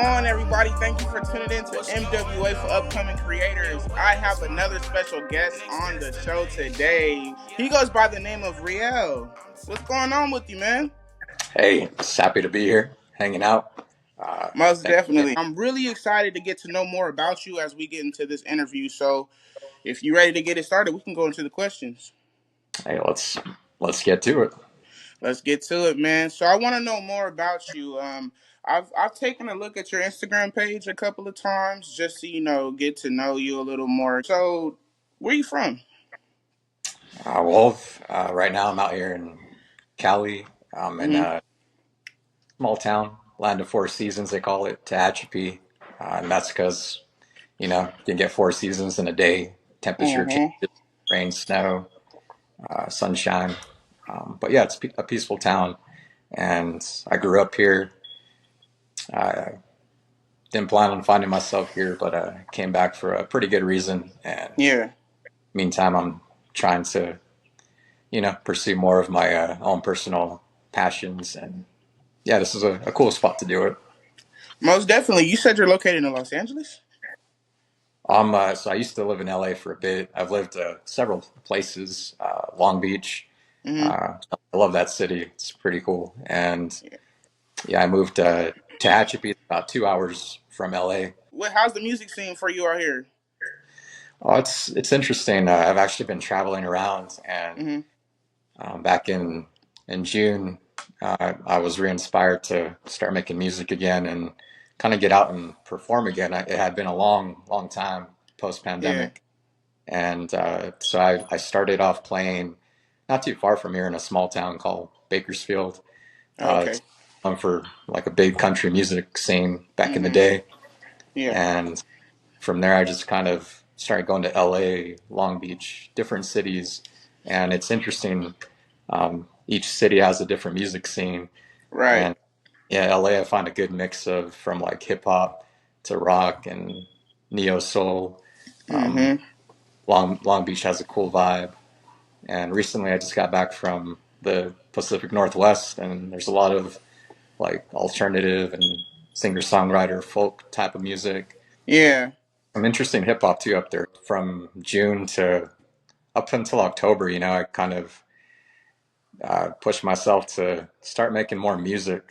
on, everybody? Thank you for tuning in to MWA for Upcoming Creators. I have another special guest on the show today. He goes by the name of Riel. What's going on with you, man? Hey, just happy to be here, hanging out. Most Thank you. definitely. I'm really excited to get to know more about you as we get into this interview. So, if you're ready to get it started, we can go into the questions. Hey, let's get to it. Let's get to it, man. So, I want to know more about you. I've taken a look at your Instagram page a couple of times just to get to know you a little more. So, where you from? Right now I'm out here in Cali. I'm in Mm-hmm. a small town, land of four seasons, they call it, Tehachapi. And that's because, you can get four seasons in a day. Temperature Mm-hmm. changes, rain, snow, sunshine. But yeah, it's a peaceful town. And I grew up here. I didn't plan on finding myself here, but I came back for a pretty good reason. And Yeah. meantime, I'm trying to, pursue more of my own personal passions. And yeah, this is a cool spot to do it. Most definitely. You said you're located in Los Angeles? So I used to live in LA for a bit. I've lived several places, Long Beach. Mm-hmm. I love that city. It's pretty cool. And Yeah. yeah, I moved to Tehachapi, about 2 hours from LA. How's the music scene for you out here? Oh, it's interesting. I've actually been traveling around, and Mm-hmm. back in June, I was re-inspired to start making music again and kind of get out and perform again. It had been a long time Yeah. post-pandemic, and so I started off playing not too far from here in a small town called Bakersfield. Okay. It's known for like a big country music scene back in the Mm-hmm. day, Yeah. and from there I just kind of started going to LA, Long Beach, different cities, and it's interesting. Each city has a different music scene, Right. and yeah, LA I find a good mix of from like hip hop to rock and neo soul. Um, Mm-hmm. Long Beach has a cool vibe, and recently I just got back from the Pacific Northwest, and there's a lot of like alternative and singer songwriter folk type of music. Yeah. Some interesting hip hop too up there. From June to up until October, I kind of pushed myself to start making more music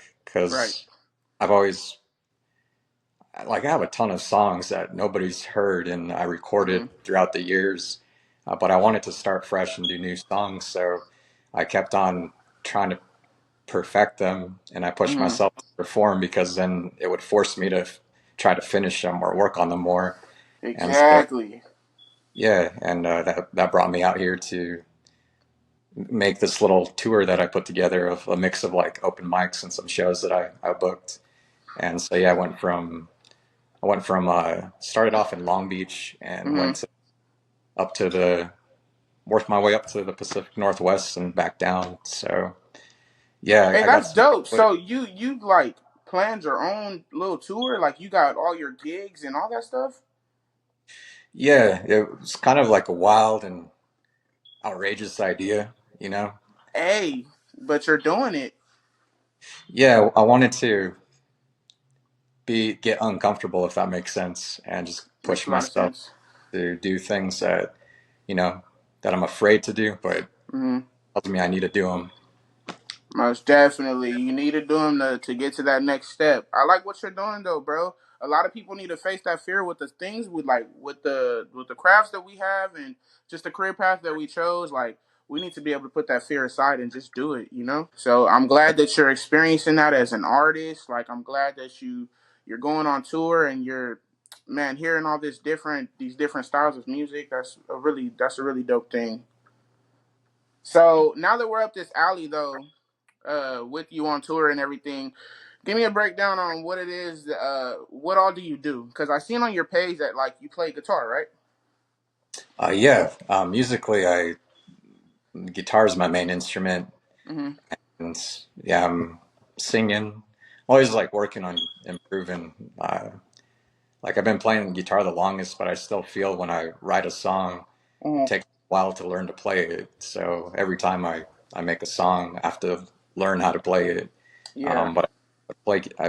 Right. because I've always I have a ton of songs that nobody's heard and I Mm-hmm. recorded throughout the years, but I wanted to start fresh and do new songs, so I kept on trying to perfect them, and I pushed Mm-hmm. myself to perform because then it would force me to try to finish them or work on them more, and so Exactly. yeah, and that brought me out here to make this little tour that I put together of a mix of like open mics and some shows that I booked. And so yeah, I went from started off in Long Beach and Mm-hmm. up to the worked my way up to the Pacific Northwest and back down. So yeah, Hey, I got that's some. dope. So you like planned your own little tour? Like you got all your gigs and all that stuff? Yeah, it was kind of like a wild and outrageous idea, you know. Hey, but you're doing it. Yeah, I wanted to be get uncomfortable if that makes sense and just Makes push a lot of myself sense. to do things you know, that I'm afraid to do, but Mm-hmm. tells me I need to do them. Most definitely. You need to do them to get to that next step. I like what you're doing though, bro. A lot of people need to face that fear with the things with the crafts that we have and just the career path that we chose. Like we need to be able to put that fear aside and just do it. So I'm glad that you're experiencing that as an artist. Like I'm glad that you're going on tour and you're man hearing all these different styles of music. That's a really dope thing. So now that we're up this alley though, with you on tour and everything. Give me a breakdown on what it is. What all do you do? Because I seen on your page that like you play guitar, right? Yeah, musically, I guitar is my main instrument, Mm-hmm. and yeah, I'm singing. Always like working on improving. Like I've been playing guitar the longest, but I still feel when I write a song, it Mm-hmm. takes a while to learn to play it. So every time I make a song, I have to learn how to play it. Yeah. But I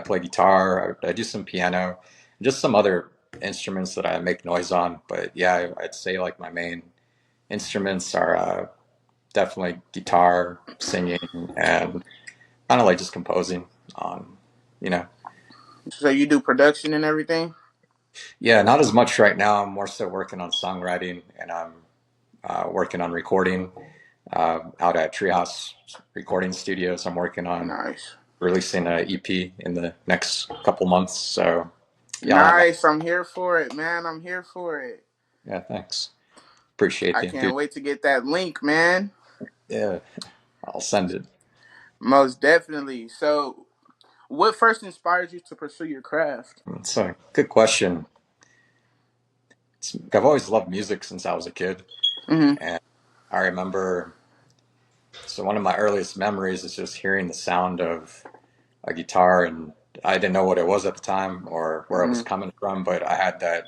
play guitar. I do some piano, just some other instruments that I make noise on. But yeah, I'd say like my main instruments are definitely guitar, singing, and kind of like just composing on, you know. So you do production and everything? Yeah, not as much right now. I'm more so working on songwriting, and I'm working on recording out at Treehouse Recording Studios. I'm working on Nice. releasing an EP in the next couple months. So yeah, I'll have. Nice. I'm here for it, man. I'm here for it. Yeah, thanks. Appreciate I the can't enthusiasm. wait to get that link, man. Yeah, I'll send it. Most definitely. So, what first inspired you to pursue your craft? It's a good question. I've always loved music since I was a kid, Mm-hmm. and I remember. So one of my earliest memories is just hearing the sound of a guitar, and I didn't know what it was at the time or where it was Mm-hmm. coming from, but I had that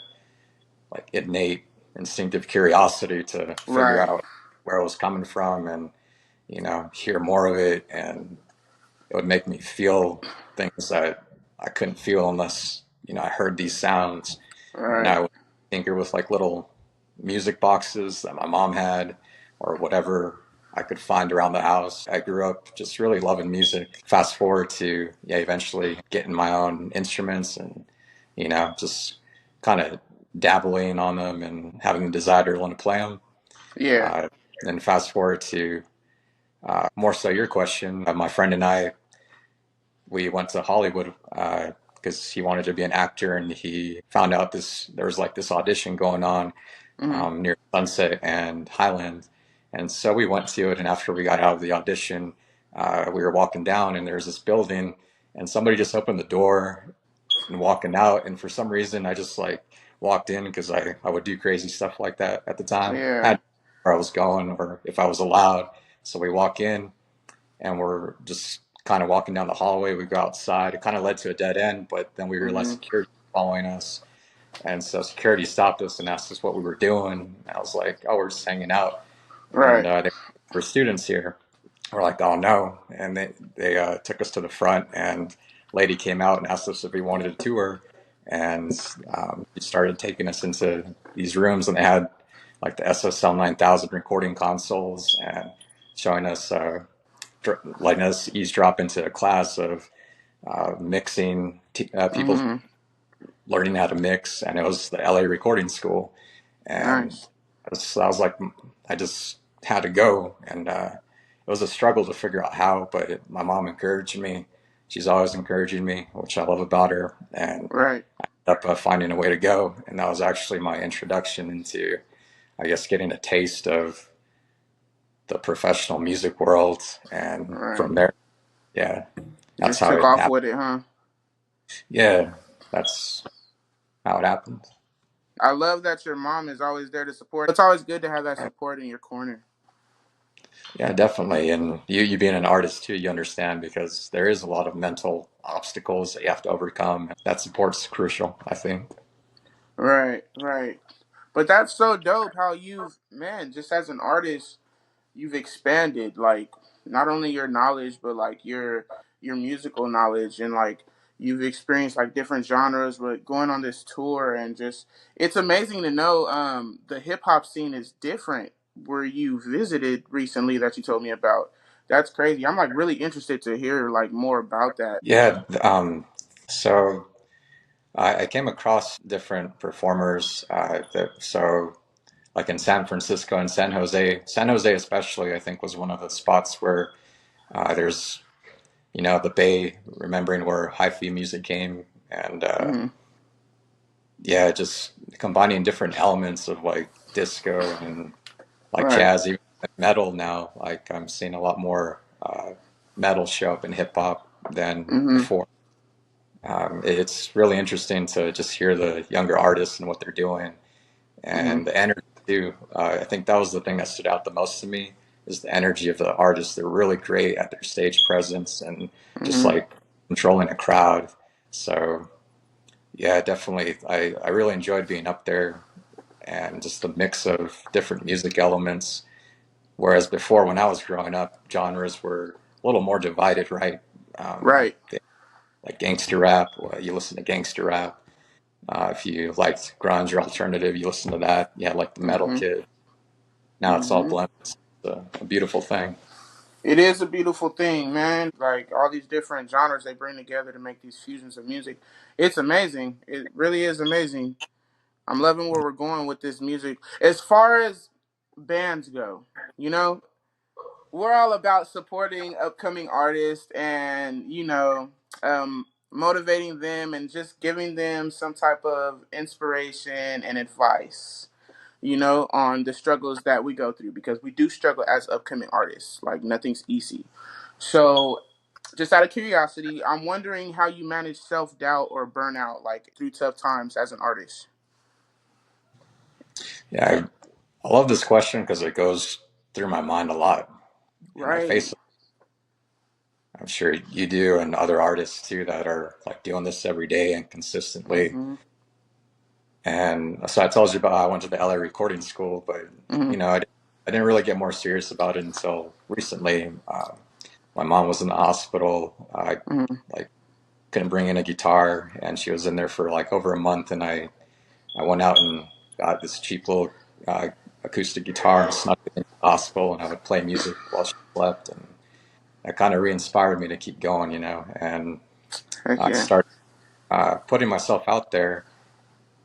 like innate instinctive curiosity to figure Right. out where it was coming from and hear more of it, and it would make me feel things that I couldn't feel unless I heard these sounds. And I Right. would tinker with like little music boxes that my mom had or whatever I could find around the house. I grew up just really loving music. Fast forward to eventually getting my own instruments and just kind of dabbling on them and having the desire to want to play them. Yeah. Uh, then fast forward to more so your question. My friend and I, we went to Hollywood because he wanted to be an actor, and he found out there was like this audition going on Mm-hmm. near Sunset and Highland, and so we went to it. And after we got out of the audition, we were walking down, and there was this building, and somebody just opened the door and walking out, and for some reason, I just like walked in because I would do crazy stuff like that at the time. I Yeah. had where I was going or if I was allowed. So we walk in and we're just kind of walking down the hallway. We go outside. It kind of led to a dead end, but then we realized Mm-hmm. security was following us. And so security stopped us and asked us what we were doing. And I was like, oh, we're just hanging out. And Right. they were students here. We're like, oh no. And they took us to the front, and a lady came out and asked us if we wanted a tour. And she started taking us into these rooms, and they had like the SSL 9000 recording consoles and showing us letting us eavesdrop into a class of mixing, people Mm-hmm. learning how to mix, and it was the LA Recording School, and Nice. I was like, I just had to go, and it was a struggle to figure out how, but my mom encouraged me. She's always encouraging me, which I love about her, and Right. I ended up finding a way to go, and that was actually my introduction into, I guess, getting a taste of the professional music world, and Right. from there, yeah, You that's just how took it off happened. with it, huh? Yeah, that's how it happened. I love that your mom is always there to support. It's always good to have that support in your corner. Yeah, definitely. And you being an artist too, you understand because there is a lot of mental obstacles that you have to overcome. That support's crucial, I think. Right. Right. But that's so dope how you've, man, just as an artist, you've expanded like not only your knowledge but like your musical knowledge, and like you've experienced like different genres but going on this tour, and just it's amazing to know the hip hop scene is different where you visited recently that you told me about. That's crazy. I'm like really interested to hear like more about that. Yeah. So I came across different performers. So like in San Francisco and San Jose especially, I think was one of the spots where there's the Bay, remembering where hyphy music came, and Hmm. yeah, just combining different elements of like disco and like Right. jazz, even metal now. Like I'm seeing a lot more metal show up in hip hop than Hmm. before. It's really interesting to just hear the younger artists and what they're doing Hmm. and the energy too. I think that was the thing that stood out the most to me is the energy of the artists. They're really great at their stage presence and just Hmm. like controlling a crowd. So yeah, definitely. I really enjoyed being up there and just the mix of different music elements. Whereas before, when I was growing up, genres were a little more divided, right? Um, Right. like gangster rap, you listen to gangster rap. If you liked grunge or alternative, you listen to that. You had like the metal Mhm. kid. Now it's all Mhm. blended. It's a beautiful thing. It is a beautiful thing, man. Like all these different genres they bring together to make these fusions of music. It's amazing. It really is amazing. I'm loving where we're going with this music. As far as bands go, you know, we're all about supporting upcoming artists and, motivating them and just giving them some type of inspiration and advice, on the struggles that we go through because we do struggle as upcoming artists. Like nothing's easy. So, just out of curiosity, I'm wondering how you manage self doubt or burnout, like through tough times as an artist. Yeah, I love this question because it goes through my mind a lot, and I Right. face it. I'm sure you do, and other artists too that are like doing this every day and consistently. Mm-hmm. And so I told you about how I went to the LA recording school, but Mm-hmm. I didn't really get more serious about it until recently. My mom was in the hospital. I Mm-hmm. like couldn't bring in a guitar, and she was in there for like over a month. And I went out and got this cheap little uh, acoustic guitar and snuck it into the hospital, and I would play music while she slept, and that kind of re-inspired me to keep going, And Heck I yeah. started putting myself out there.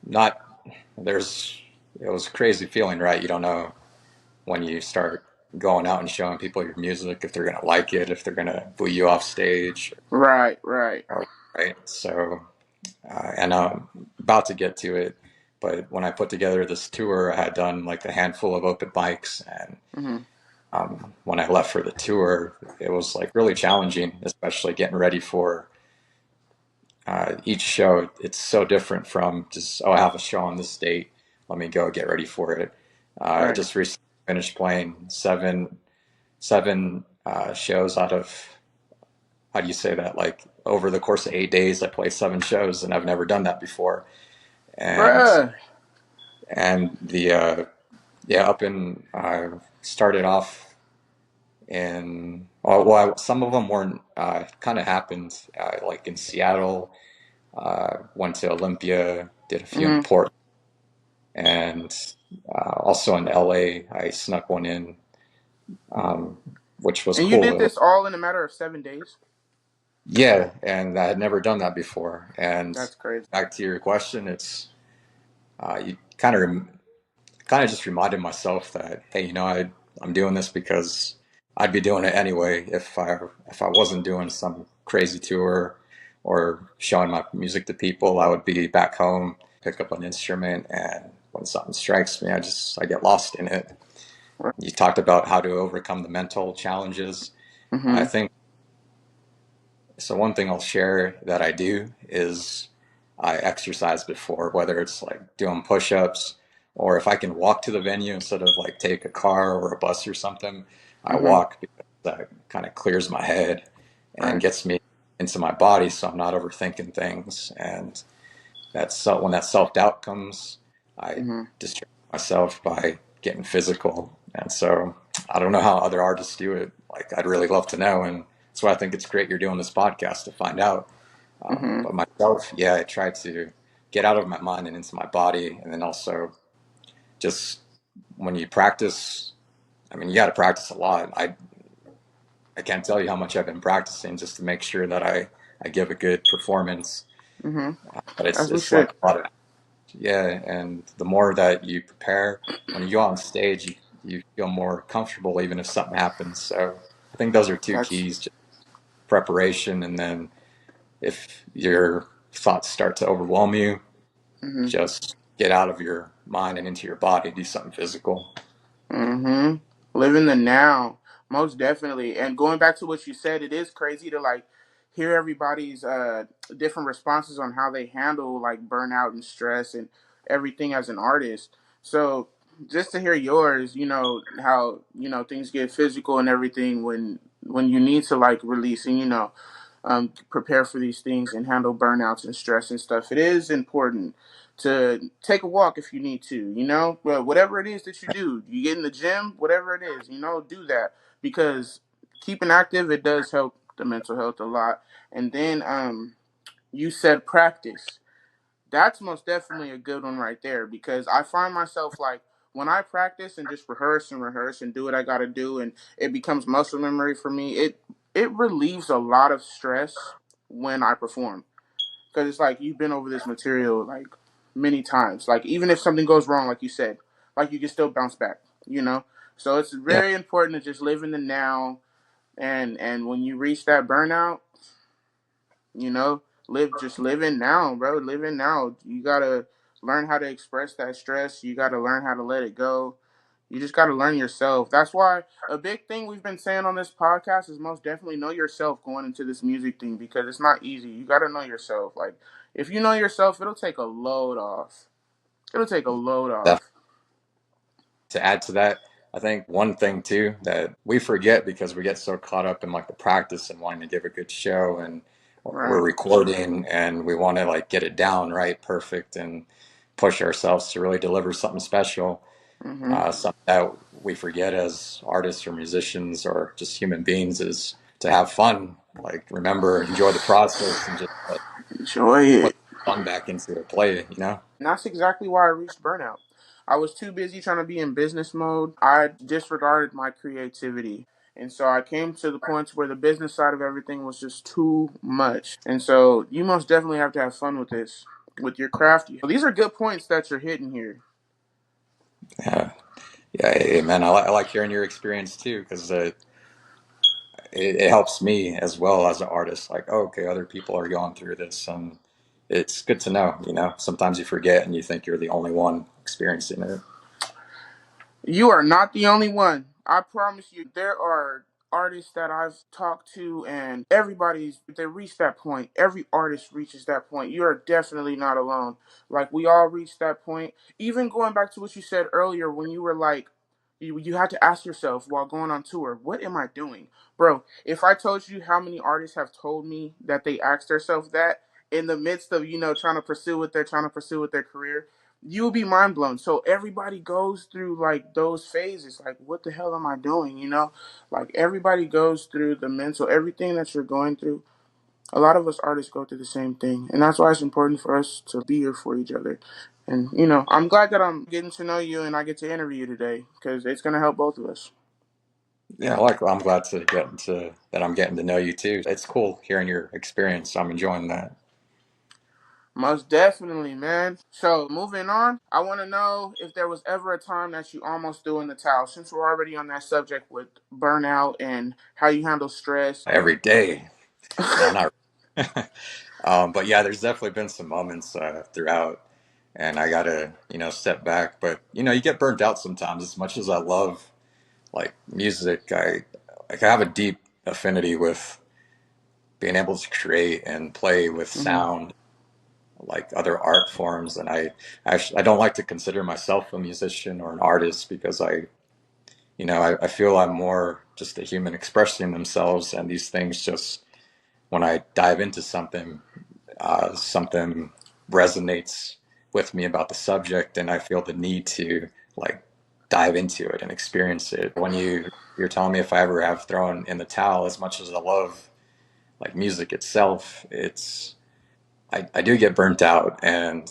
Not there's it was a crazy feeling, right? You don't know when you start going out and showing people your music if they're gonna like it, if they're gonna boo you off stage, Right. Right. right? So, and I'm about to get to it, but when I put together this tour, I had done like a handful of open mics, and Mm-hmm. when I left for the tour, it was like really challenging, especially getting ready for each show. It's so different from just, oh, I have a show on this date, let me go get ready for it. I Right. just recently finished playing seven shows out of, how do you say that, like over the course of 8 days I play seven shows, and I've never done that before. and Bruh. and the yeah, up in started off in, some of them weren't, kind of happened like in Seattle, went to Olympia, did a few in Mm-hmm. Portland, and also in LA I snuck one in, um, which was And you did cool. this all in a matter of 7 days? Yeah, and I had never done that before. And That's crazy. back to your question, it's you kind of just reminded myself that, hey, I'm doing this because I'd be doing it anyway if I wasn't doing some crazy tour or showing my music to people. I would be back home, pick up an instrument, and when something strikes me, I get lost in it. Right. You talked about how to overcome the mental challenges. I Mm-hmm. think so. One thing I'll share that I do is I exercise before, whether it's like doing push-ups or if I can walk to the venue instead of like take a car or a bus or something, I Mm-hmm. walk because that kind of clears my head and Right. gets me into my body so I'm not overthinking things. And when that self-doubt comes, I Mm-hmm. distract myself by getting physical. And so I don't know how other artists do it. Like, I'd really love to know. And that's why I think it's great you're doing this podcast to find out. Mm-hmm. But myself, yeah, I try to get out of my mind and into my body. And then also just when you practice, I mean, you got to practice a lot. I can't tell you how much I've been practicing just to make sure that I give a good performance. Mm-hmm. But As we it's should. like a lot of, yeah. And the more that you prepare, when you go on stage, you feel more comfortable even if something happens. So I think those are two That's. keys: just preparation, and then if your thoughts start to overwhelm you, Mm-hmm. just get out of your mind and into your body, do something physical. Mm-hmm. Live in the now, most definitely. And going back to what you said, it is crazy to like hear everybody's different responses on how they handle like burnout and stress and everything as an artist. So just to hear yours, how things get physical and everything when you need to like release and prepare for these things and handle burnouts and stress and stuff. It is important to take a walk if you need to, but whatever it is that you do, you get in the gym, whatever it is, do that because keeping active, it does help the mental health a lot. And then You said practice. That's most definitely a good one right there because I find myself like when I practice and just rehearse and do what I got to do and it becomes muscle memory for me. It relieves a lot of stress when I perform because it's like you've been over this material like many times. Like even if something goes wrong, like you said, like you can still bounce back. You know, so it's Yeah, very important to just live in the now. And when you reach that burnout, you know, live in now, bro. Live in now. You gotta learn how to express that stress. You gotta learn how to let it go. You just gotta learn yourself. That's why a big thing we've been saying on this podcast is most definitely know yourself going into this music thing because it's not easy. You gotta know yourself. Like if you know yourself, it'll take a load off. It'll take a load definitely. off. To add to that, I think one thing too that we forget because we get so caught up in like the practice and wanting to give a good show, and we're Right. recording and we want to like get it down right, perfect, and push ourselves to really deliver something special. Mhm. Something that we forget as artists or musicians or just human beings is to have fun. Like remember, enjoy the process and just like Enjoy put it. fun back into the play. You know? And that's exactly why I reached burnout. I was too busy trying to be in business mode. I disregarded my creativity. And so I came to the point where the business side of everything was just too much. And so you most definitely have to have fun with this, with your craft. These are good points that you're hitting here. Yeah, yeah, hey, man. I like hearing your experience too because it helps me as well as an artist. Like, oh, okay, other people are going through this, and it's good to know. You know, sometimes you forget and you think you're the only one experiencing it. You are not the only one. I promise you, there are artists that I've talked to, and they reach that point. Every artist reaches that point. You are definitely not alone. Like, we all reach that point. Even going back to what you said earlier, when you were like, you had to ask yourself while going on tour, what am I doing? Bro, if I told you how many artists have told me that they asked themselves that in the midst of, trying to pursue what they're trying to pursue with their career, you'll be mind blown. So everybody goes through like those phases. Like, what the hell am I doing? Like everybody goes through the mental, everything that you're going through. A lot of us artists go through the same thing, and that's why it's important for us to be here for each other. And I'm glad that I'm getting to know you and I get to interview you today because it's gonna help both of us. Yeah, like I'm glad to get into that. I'm getting to know you too. It's cool hearing your experience. I'm enjoying that. Most definitely, man. So moving on, I want to know if there was ever a time that you almost threw in the towel. Since we're already on that subject with burnout and how you handle stress. Every day. No, not. But yeah, there's definitely been some moments throughout, and I gotta step back. But you get burnt out sometimes. As much as I love like music, I have a deep affinity with being able to create and play with Hmm. sound like other art forms. And I don't like to consider myself a musician or an artist because I feel I'm more just a human expressing themselves, and these things just when I dive into something, something resonates with me about the subject, and I feel the need to like dive into it and experience it. When you're telling me if I ever have thrown in the towel, as much as I love like music itself, I do get burnt out, and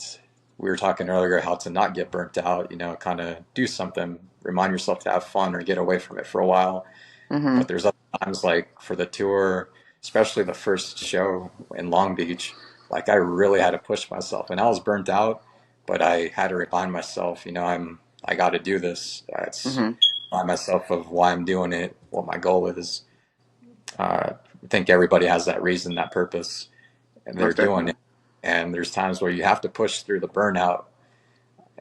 we were talking earlier how to not get burnt out. Kind of do something, remind yourself to have fun or get away from it for a while. Hmm. But there's other times like for the tour, especially the first show in Long Beach, like I really had to push myself, and I was burnt out, but I had to remind myself, I got to do this. It's Hmm. remind myself of why I'm doing it, what my goal is. I think everybody has that reason, that purpose, and they're Most doing definitely. it. And there's times where you have to push through the burnout,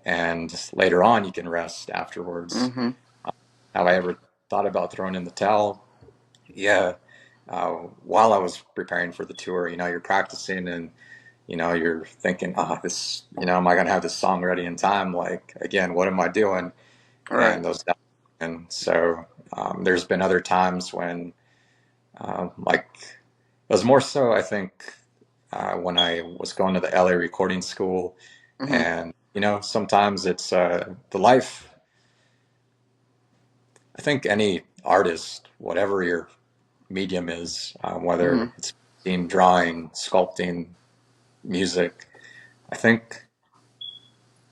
and later on you can rest afterwards. Hmm. Have I ever thought about throwing in the towel? Yeah. While I was preparing for the tour, you're practicing and you're thinking, this, am I going to have this song ready in time? Like, again, what am I doing? All right. And those, and so there's been other times when, like, it was more so, I think, when I was going to the LA recording school, Hmm. and sometimes it's the life. I think any artist, whatever your medium is, Hmm. whether it's painting, drawing, sculpting, music, I think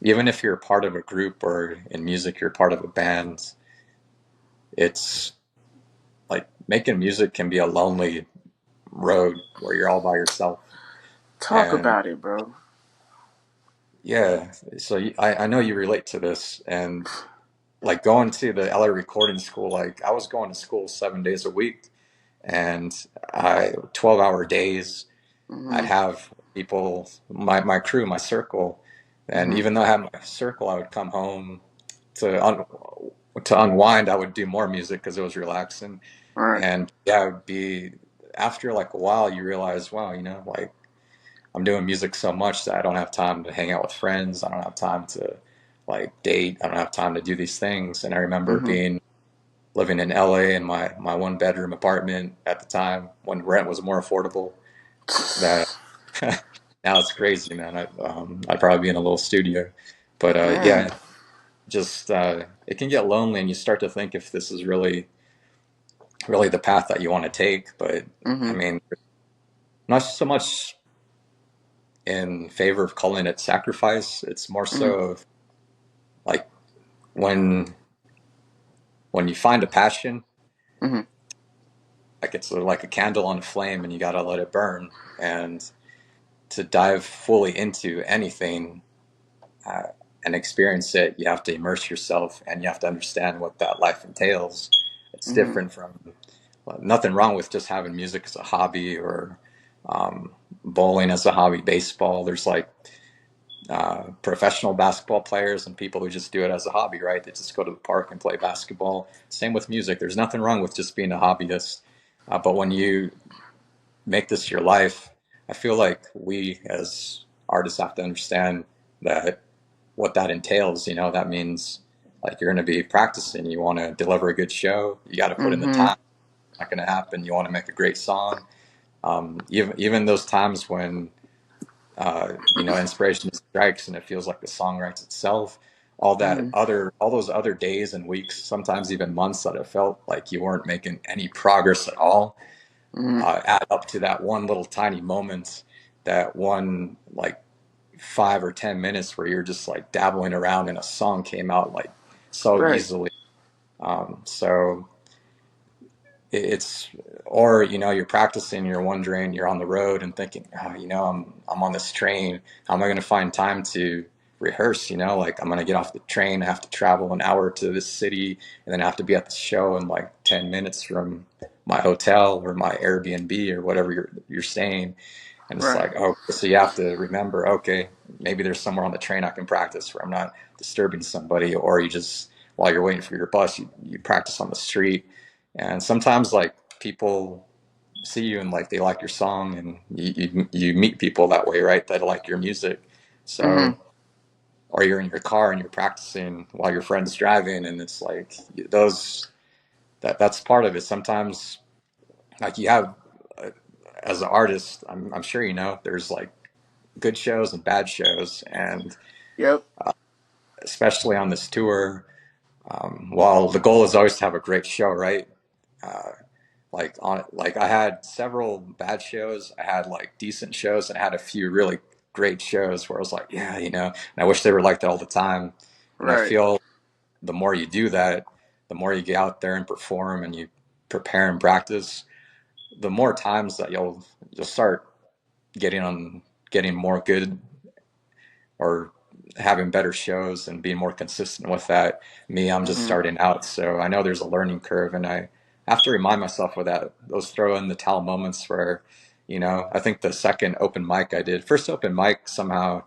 even if you're a part of a group or in music you're part of a band, it's like making music can be a lonely road where you're all by yourself. Talk And about it, bro. yeah, so I know you relate to this. And like going to the LA recording school, like I was going to school 7 days a week and 12-hour days. I'd Mhm. have people, my crew, my circle. And Mhm. even though I had my circle, I would come home to to unwind. I would do more music because it was relaxing. Right. And yeah, it would be after like a while, you realize, wow, like I'm doing music so much that I don't have time to hang out with friends. I don't have time to like date. I don't have time to do these things. And I remember Mhm. being living in LA in my one bedroom apartment at the time when rent was more affordable. That now it's crazy, man. I'd probably be in a little studio, but Man. yeah, just it can get lonely, and you start to think if this is really the path that you want to take. But I Mhm. mean, not so much in favor of calling it sacrifice. It's more Mhm. so of like when when you find a passion, Mhm. like it's like a candle on a flame, and you gotta let it burn. And to dive fully into anything uh, and experience it, you have to immerse yourself, and you have to understand what that life entails. It's Mhm. different from well, nothing wrong with just having music as a hobby or um, bowling as a hobby, baseball. There's like professional basketball players and people who just do it as a hobby, right? They just go to the park and play basketball. Same with music. There's nothing wrong with just being a hobbyist. But when you make this your life, I feel like we as artists have to understand that what that entails. That means like you're going to be practicing. You want to deliver a good show. You got to put in the Mhm. time. It's not going to happen. You want to make a great song. Even those times when inspiration strikes and it feels like the song writes itself. Mhm. All those other days and weeks, sometimes even months that it felt like you weren't making any progress at all, Mhm. add up to that one little tiny moment, that one like 5 or 10 minutes where you're just like dabbling around and a song came out like so Right. easily. So it's or you're practicing, you're wondering, you're on the road and thinking, oh, I'm on this train, how am I going to find time to rehearse? Like I'm going to get off the train, I have to travel an hour to this city, and then I have to be at the show in like 10 minutes from my hotel or my Airbnb or whatever you're staying. And it's Right. like, oh, so you have to remember, okay, maybe there's somewhere on the train I can practice where I'm not disturbing somebody, or you just, while you're waiting for your bus, you practice on the street. And sometimes like people see you and like they like your song, and you meet people that way, right? That like your music. Mhm. So, or you're in your car and you're practicing while your friend's driving, and it's like that's part of it. Sometimes like you have, uh, as an artist, I'm sure there's like good shows and bad shows, and Yep. especially on this tour, while the goal is always to have a great show, right? Uh, like I had several bad shows, I had like decent shows, and I had a few really great shows where I was like, yeah, and I wish they were like that all the time. And I Right. feel the more you do that, the more you get out there and perform and you prepare and practice, the more times that you'll start getting more good or having better shows and being more consistent with that. Me, I'm just Mhm. starting out, so I know there's a learning curve, and I have to remind myself of that. Those throw in the towel moments where, I think the second open mic I did, first open mic, somehow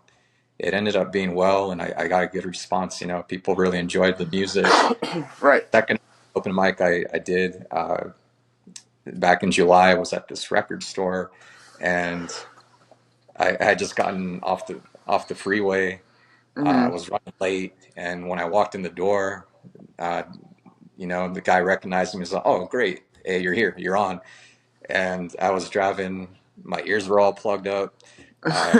it ended up being well, and I got a good response. People really enjoyed the music. Right. Second open mic I did back in July, I was at this record store, and I had just gotten off the freeway. I Mhm. was running late, and when I walked in the door, uh, the guy recognized me. He's like, "Oh, great, hey, you're here, you're on." And I was driving, my ears were all plugged up.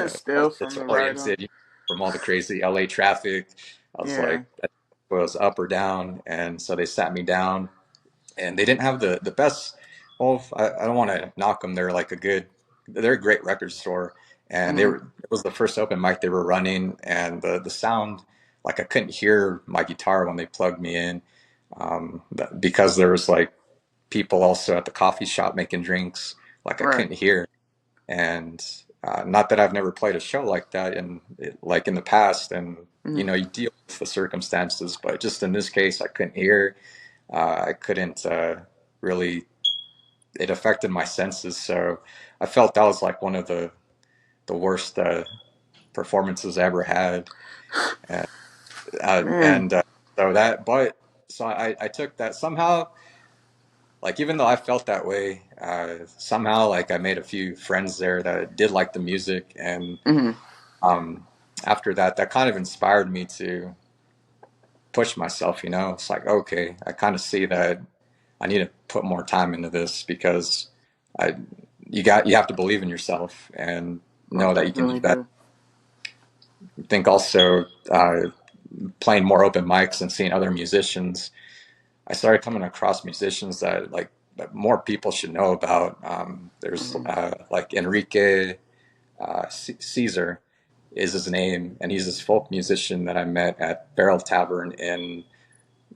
Still from the ride on. Disoriented from all the crazy LA traffic. I was Yeah. like, was up or down, and so they sat me down, and they didn't have the best. Well, I don't want to knock them. They're a great record store, and Mm-hmm. it was the first open mic they were running, and the sound, like I couldn't hear my guitar when they plugged me in, because there was like people also at the coffee shop making drinks, like I Right. couldn't hear. And not that I've never played a show like that in like in the past, and Mm-hmm. you deal with the circumstances, but just in this case, I couldn't hear. I couldn't really. It affected my senses, so I felt that was like one of the worst performances I ever had, and, Man. and so that, but so I took that somehow. Like even though I felt that way, somehow like I made a few friends there that did like the music, and Mm-hmm. um, after that, that kind of inspired me to push myself. It's like okay, I kind of see that I need to put more time into this because I you have to believe in yourself and Most know that you can do definitely better. do. I think also playing more open mics and seeing other musicians, I started coming across musicians that more people should know about. There's Mm-hmm. like Enrique Caesar is his name, and he's this folk musician that I met at Barrel Tavern in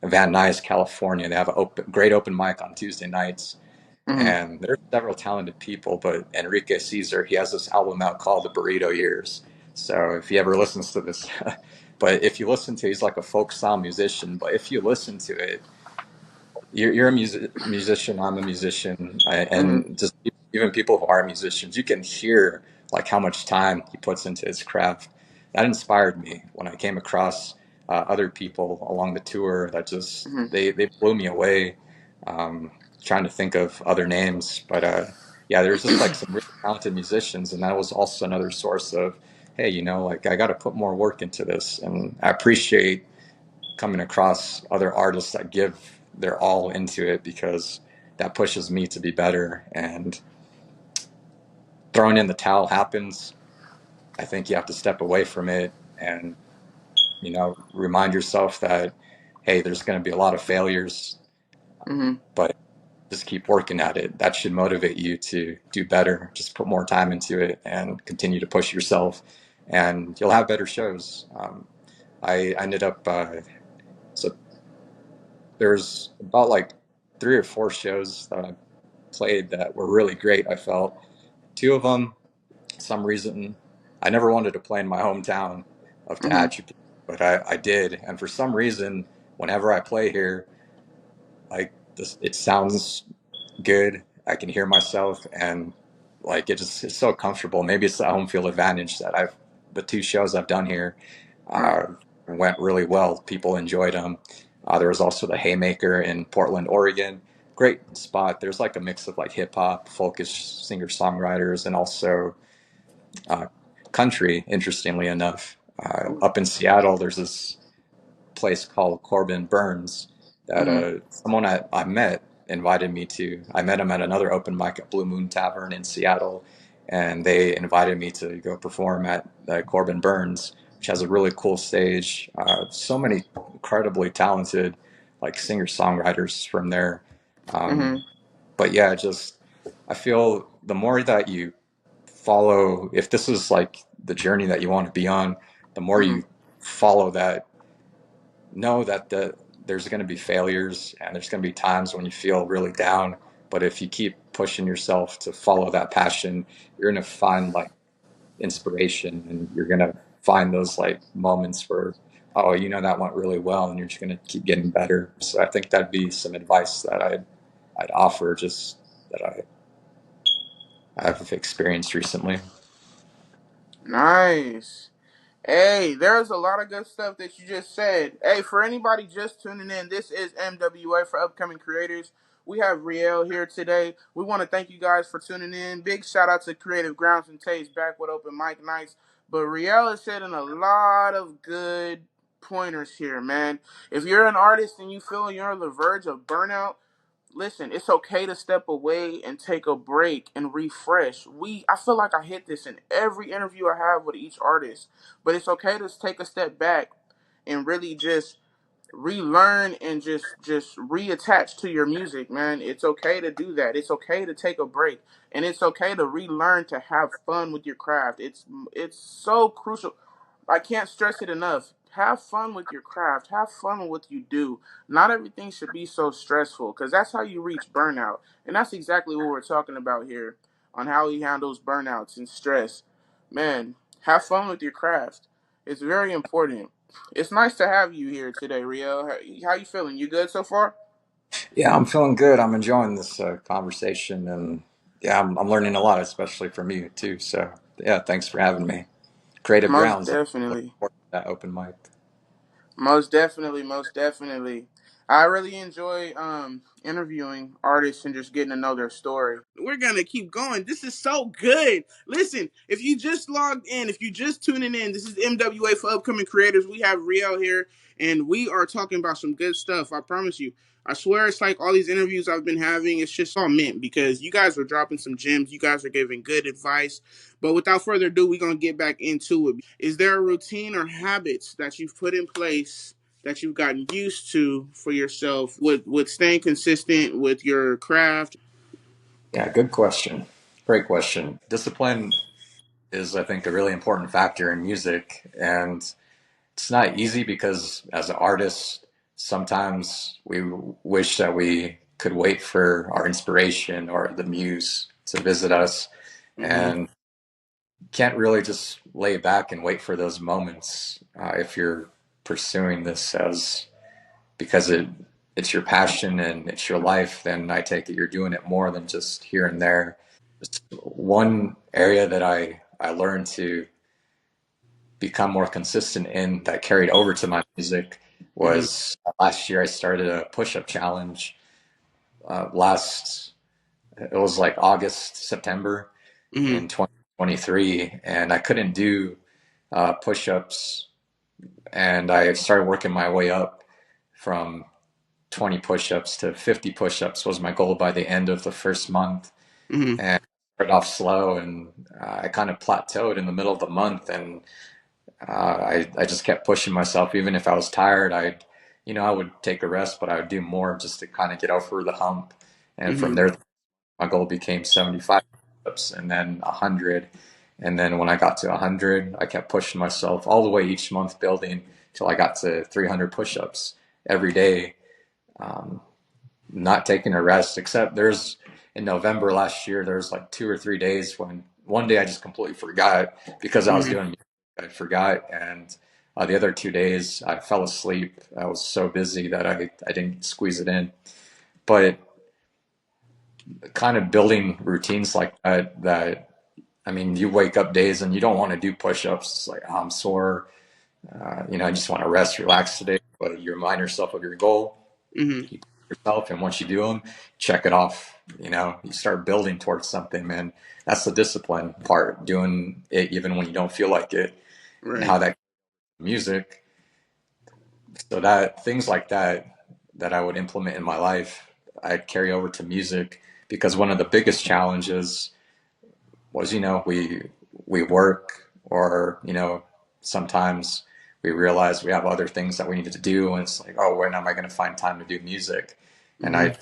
Van Nuys, California. They have a great open mic on Tuesday nights, Mm-hmm. and there's several talented people. But Enrique Caesar, he has this album out called The Burrito Years. So if he ever listens to this, but if you listen to, he's like a folk style musician. But if you listen to it, you're a musician. I'm a musician, Mm-hmm. and just even people who are musicians, you can hear like how much time he puts into his craft. That inspired me when I came across other people along the tour that just Mm-hmm. they blew me away. Um, Trying to think of other names, but yeah, there's just like some really talented musicians, and that was also another source of, hey, like I got to put more work into this, and I appreciate coming across other artists that give their all into it because that pushes me to be better. And throwing in the towel happens. I think you have to step away from it and remind yourself that hey, there's going to be a lot of failures, Mm-hmm. but just keep working at it. That should motivate you to do better. Just put more time into it and continue to push yourself, and you'll have better shows. I ended up so there's about like 3 or 4 shows that I played that were really great. I felt 2 of them, some reason, I never wanted to play in my hometown of Mm-hmm. Tehachapi, but I did, and for some reason, whenever I play here, like this, it sounds good. I can hear myself, and like it's so comfortable. Maybe it's the home field advantage that the 2 shows I've done here Right. uh, went really well. People enjoyed them. There was also the Haymaker in Portland, Oregon. Great spot. There's like a mix of like hip hop, folkish singer songwriters, and also uh, country. Interestingly enough, Ooh. up in Seattle, there's this place called Corbin Burns that Mm-hmm. someone I met invited me to. I met him at another open mic at Blue Moon Tavern in Seattle, and they invited me to go perform at Corbin Burns, which has a really cool stage. So many incredibly talented like singer songwriters from there. Mm-hmm. Um, but yeah, just I feel the more that you follow, if this is like the journey that you want to be on, the more Mm-hmm. you follow that, know that there's going to be failures and there's going to be times when you feel really down. But if you keep pushing yourself to follow that passion, you're going to find like inspiration, and you're going to find those like moments where, oh, that went really well, and you're just going to keep getting better. So I think that'd be some advice that I'd offer, just that I've experienced recently. Nice. Hey, there's a lot of good stuff that you just said. Hey, for anybody just tuning in, this is MWA for Upcoming Creators. We have Riel here today. We want to thank you guys for tuning in. Big shout out to Creative Grounds and Taste back with open mic nights. But Riel is setting a lot of good pointers here, man. If you're an artist and you feel you're on the verge of burnout, listen, it's okay to step away and take a break and refresh. I feel like I hit this in every interview I have with each artist, but it's okay to take a step back and really just relearn and just reattach to your music, man. It's okay to do that. It's okay to take a break, and it's okay to relearn to have fun with your craft. It's so crucial. I can't stress it enough. Have fun with your craft. Have fun with what you do. Not everything should be so stressful, because that's how you reach burnout. And that's exactly what we're talking about here on how he handles burnouts and stress. Man, have fun with your craft. It's very important. It's nice to have you here today, Riel. How you feeling? You good so far? Yeah, I'm feeling good. I'm enjoying this conversation, and yeah, I'm learning a lot, especially from you too. So yeah, thanks for having me. Creative Most Grounds. Looking definitely. forward to that open mic. Most definitely, most definitely. I really enjoy interviewing artists and just getting to know their story. We're gonna keep going. This is so good. Listen, if you just logged in, if you just tuning in, this is MWA for upcoming creators. We have Riel here, and we are talking about some good stuff. I promise you. I swear it's like all these interviews I've been having, it's just all meant because you guys are dropping some gems. You guys are giving good advice. But without further ado, we're going to get back into it. Is there a routine or habits that you've put in place that you've gotten used to for yourself with staying consistent with your craft? Yeah, good question. Great question. Discipline is, I think, a really important factor in music, and it's not easy because as an artist, sometimes we wish that we could wait for our inspiration or the muse to visit us, Mm-hmm. and can't really just lay back and wait for those moments if you're pursuing this as because it's your passion and it's your life. Then I take it you're doing it more than just here and there. Just one area that I learned to become more consistent in that carried over to my music Mm-hmm. was last year I started a push-up challenge. Last It was like August, September Mm-hmm. in 2023, and I couldn't do push-ups, and I started working my way up from 20 push-ups to 50 push-ups was my goal by the end of the first month, Mm-hmm. and started off slow, and I kind of plateaued in the middle of the month, and I just kept pushing myself. Even if I was tired, I would take a rest, but I would do more just to kind of get over the hump. And from Mm-hmm. there, my goal became 75 push-ups and then 100. And then when I got to 100, I kept pushing myself all the way each month, building till I got to 300 push-ups every day. Um, Not taking a rest, except there's in November last year, there was like 2 or 3 days when one day I just completely forgot because I was Mm-hmm. doing music, I forgot. And the other 2 days I fell asleep. I was so busy that I didn't squeeze it in. But kind of building routines like that, I mean, you wake up days and you don't want to do push-ups. It's like, oh, I'm sore. I just want to rest, relax today. But you remind yourself of your goal, Mm-hmm. you yourself, and once you do them, check it off. You start building towards something, man. That's the discipline part, doing it even when you don't feel like it, and Right. how that music. So that things like that I would implement in my life, I'd carry over to music because one of the biggest challenges was, we work or, sometimes we realize we have other things that we needed to do. And it's like, oh, when am I going to find time to do music? And Mm-hmm. I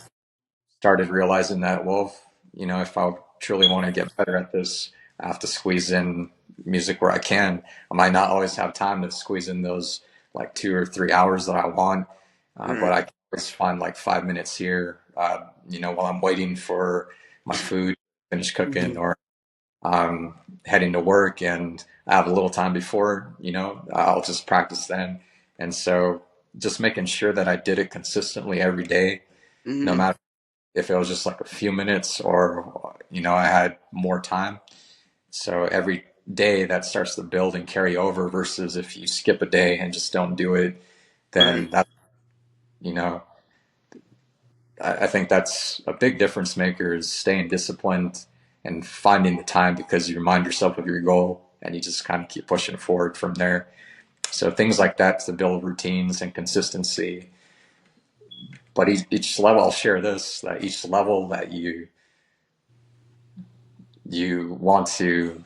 started realizing that, well, if I truly want to get better at this, I have to squeeze in music where I can. I might not always have time to squeeze in those like 2 or 3 hours that I want, but Right. I can always find like 5 minutes here, while I'm waiting for my food to finish cooking Mm-hmm. or heading to work and I have a little time before, I'll just practice then. And so just making sure that I did it consistently every day, no Mm-hmm. matter if it was just like a few minutes or, I had more time. So every day that starts to build and carry over versus if you skip a day and just don't do it, then Right. you know, I think that's a big difference maker is staying disciplined and finding the time because you remind yourself of your goal and you just kind of keep pushing forward from there. So things like that to build routines and consistency. But each level, I'll share this, that each level that you want to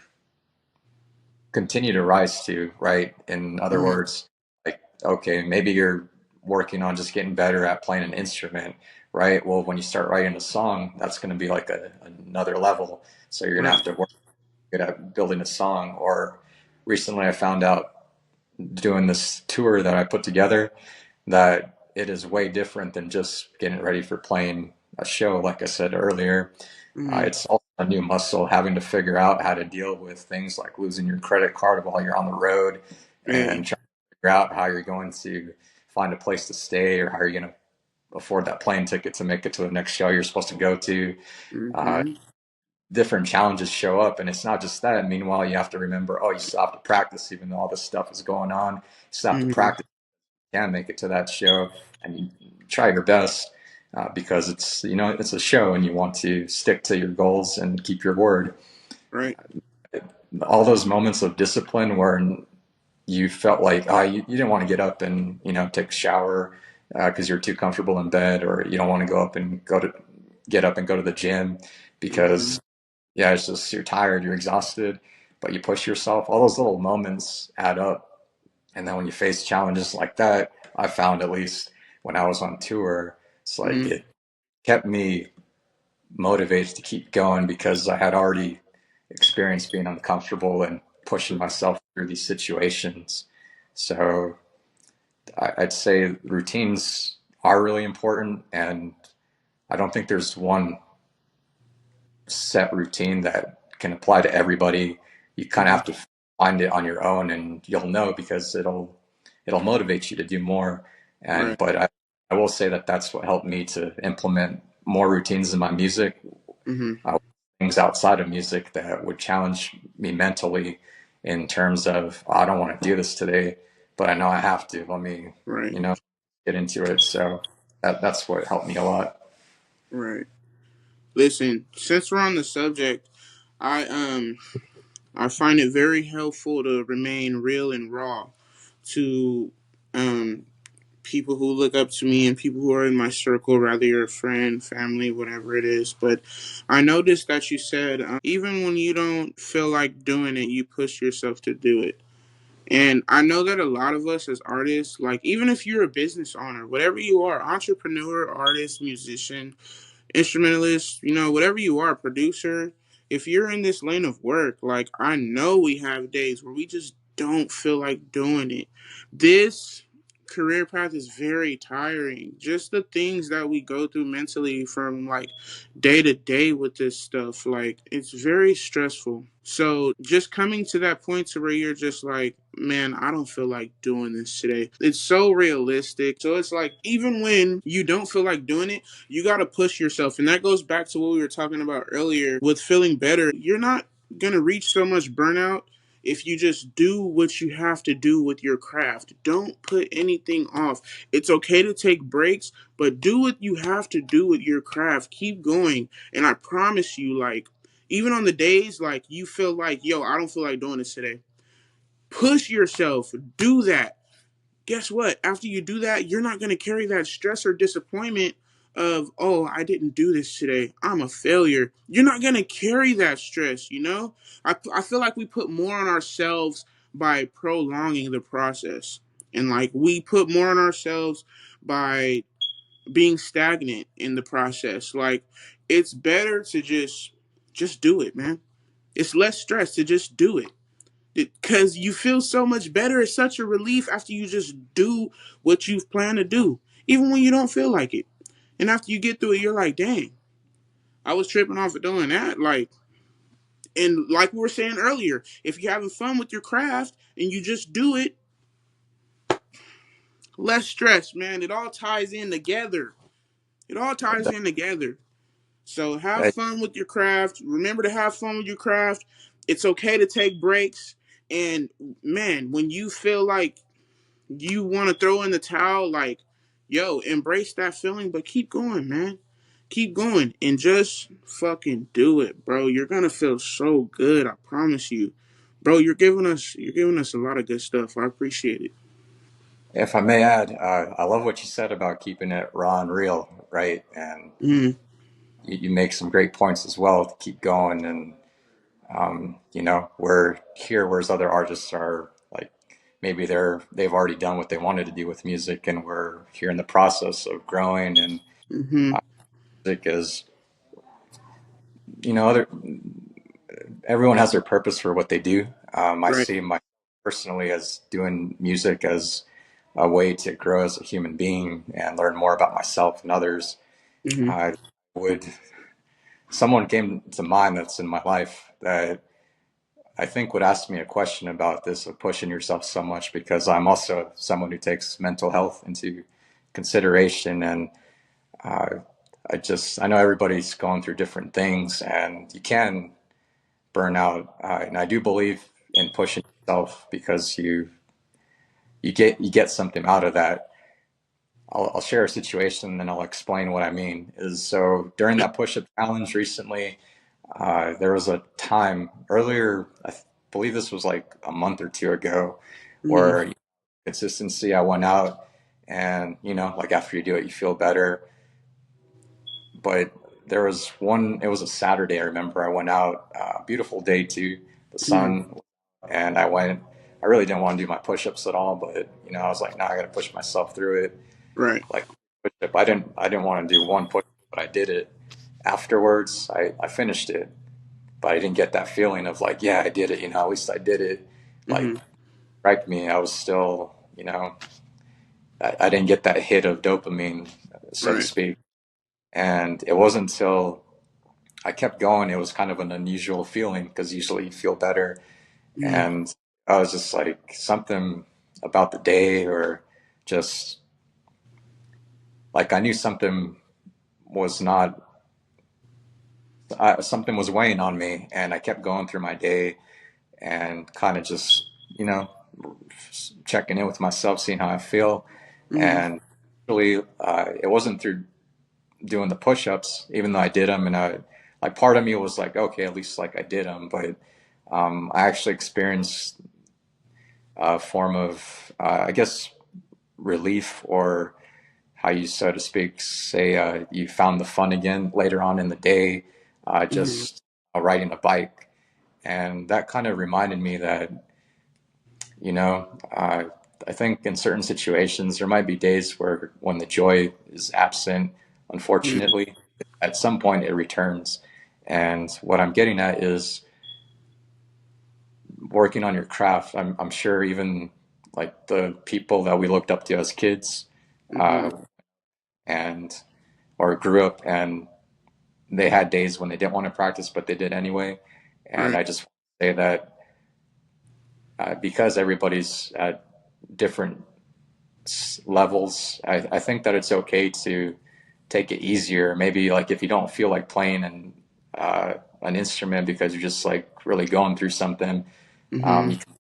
continue to rise to, right? In other Mm-hmm. words, like, okay, maybe you're working on just getting better at playing an instrument, right? Well, when you start writing a song, that's going to be like another level. So you're going to have Right. to work good at building a song. Or recently, I found out doing this tour that I put together that it is way different than just getting ready for playing a show. Like I said earlier, Mm-hmm. it's also a new muscle, having to figure out how to deal with things like losing your credit card while you're on the road, Hey. and trying to figure out how you're going to find a place to stay, or how you're going to afford that plane ticket to make it to the next show you're supposed to go to. Uh, Mm-hmm. Different challenges show up, and it's not just that. Meanwhile, you have to remember, oh, you still have to practice, even though all this stuff is going on. You still have to Mm-hmm. practice, can make it to that show, and you try your best, because it's, it's a show, and you want to stick to your goals and keep your word. Right. All those moments of discipline where you felt like, you didn't want to get up and take a shower because you're too comfortable in bed, or you don't want to get up and go to the gym Mm-hmm. because, yeah, it's just, you're tired, you're exhausted, but you push yourself. All those little moments add up. And then when you face challenges like that, I found, at least when I was on tour, it's like Mm-hmm. it kept me motivated to keep going, because I had already experienced being uncomfortable and pushing myself through these situations. So I'd say routines are really important, and I don't think there's one set routine that can apply to everybody. You kind of Mm-hmm. have to find it on your own, and you'll know, because it'll motivate you to do more. And Right. but I will say that that's what helped me to implement more routines in my music, Mm-hmm. uh, things outside of music that would challenge me mentally, in terms of, "Oh, I don't want to do this today, but I know I have to. Let me, Right. you know, get into it." So that's what helped me a lot. Right. Listen, since we're on the subject, I I find it very helpful to remain real and raw to um people who look up to me and people who are in my circle, rather you're a friend, family, whatever it is. But I noticed that you said even when you don't feel like doing it, you push yourself to do it. And I know that a lot of us as artists, like even if you're a business owner, whatever you are, entrepreneur, artist, musician, instrumentalist, whatever you are, producer, if you're in this lane of work, like I know we have days where we just don't feel like doing it. This career path is very tiring. Just the things that we go through mentally from like day to day with this stuff, like it's very stressful. So just coming to that point to where you're just like, man, I don't feel like doing this today. It's so realistic. So it's like even when you don't feel like doing it, you got to push yourself. And that goes back to what we were talking about earlier with feeling better. You're not going to reach so much burnout if you just do what you have to do with your craft. Don't put anything off. It's okay to take breaks, but do what you have to do with your craft. Keep going. And I promise you, like, even on the days like you feel like, yo, I don't feel like doing this today, push yourself. Do that. Guess what? After you do that, you're not going to carry that stress or disappointment of, oh, I didn't do this today, I'm a failure. You're not going to carry that stress. I feel like we put more on ourselves by prolonging the process. And like we put more on ourselves by being stagnant in the process. Like it's better to just do it, man. It's less stress to just do it because you feel so much better. It's such a relief after you just do what you've planned to do, even when you don't feel like it. And after you get through it, you're like, dang, I was tripping off of doing that. Like, and like we were saying earlier, if you're having fun with your craft and you just do it, less stress, man. It all ties in together. It all ties in together. So have fun with your craft. Remember to have fun with your craft. It's okay to take breaks. And man, when you feel like you want to throw in the towel, like, yo, embrace that feeling, but keep going, man. Keep going and just fucking do it, bro. You're gonna feel so good, I promise you. Bro, you're giving us a lot of good stuff. I appreciate it. If I may add, I love what you said about keeping it raw and real, right? And Mm, you make some great points as well to keep going. And we're here, whereas other artists are like maybe they've already done what they wanted to do with music, and we're here in the process of growing. And Mm-hmm. music is, other everyone has their purpose for what they do. I Right. see my personally as doing music as a way to grow as a human being and learn more about myself and others. Mm-hmm. I would Someone came to mind that's in my life that I think would ask me a question about this of pushing yourself so much, because I'm also someone who takes mental health into consideration. And uh, I know everybody's going through different things, and you can burn out. And I do believe in pushing yourself because you get something out of that. I'll share a situation and then I'll explain what I mean. Is so during that push-up challenge recently, there was a time earlier, believe this was like a month or two ago, Mm-hmm. where consistency, I went out and, like after you do it, you feel better. But there was it was a Saturday, I remember. I went out, beautiful day too, the Mm-hmm. sun, and I really didn't want to do my push ups at all, but, I was like, no, I got to push myself through it. Right. Like, push up, I didn't want to do one push, but I did it. Afterwards, I finished it, but I didn't get that feeling of like, yeah, I did it, at least I did it. Mm-hmm. Like, strike me, I was still, I didn't get that hit of dopamine, so to Right. speak. And it wasn't until I kept going, it was kind of an unusual feeling because usually you feel better. Mm-hmm. And I was just like, something about the day, or just like I knew something was not, something was weighing on me. And I kept going through my day and kind of just, checking in with myself, seeing how I feel. Mm-hmm. And really, it wasn't through doing the push-ups, even though I did them, and like part of me was like, okay, at least like I did them, but I actually experienced a form of, I guess, relief, or how you, so to speak, say you found the fun again later on in the day, Mm-hmm. just riding a bike, and that kind of reminded me that You know, I think in certain situations there might be days where when the joy is absent, Yeah. unfortunately, at some point it returns. And what I'm getting at is working on your craft. I'm sure even like the people that we looked up to as kids, Mm-hmm. uh, and or grew up, and they had days when they didn't want to practice, but they did anyway. And Right. I just want to say that because everybody's at different levels, I think that it's okay to take it easier. Maybe like if you don't feel like playing an instrument because you're just like really going through something, Mm-hmm. you can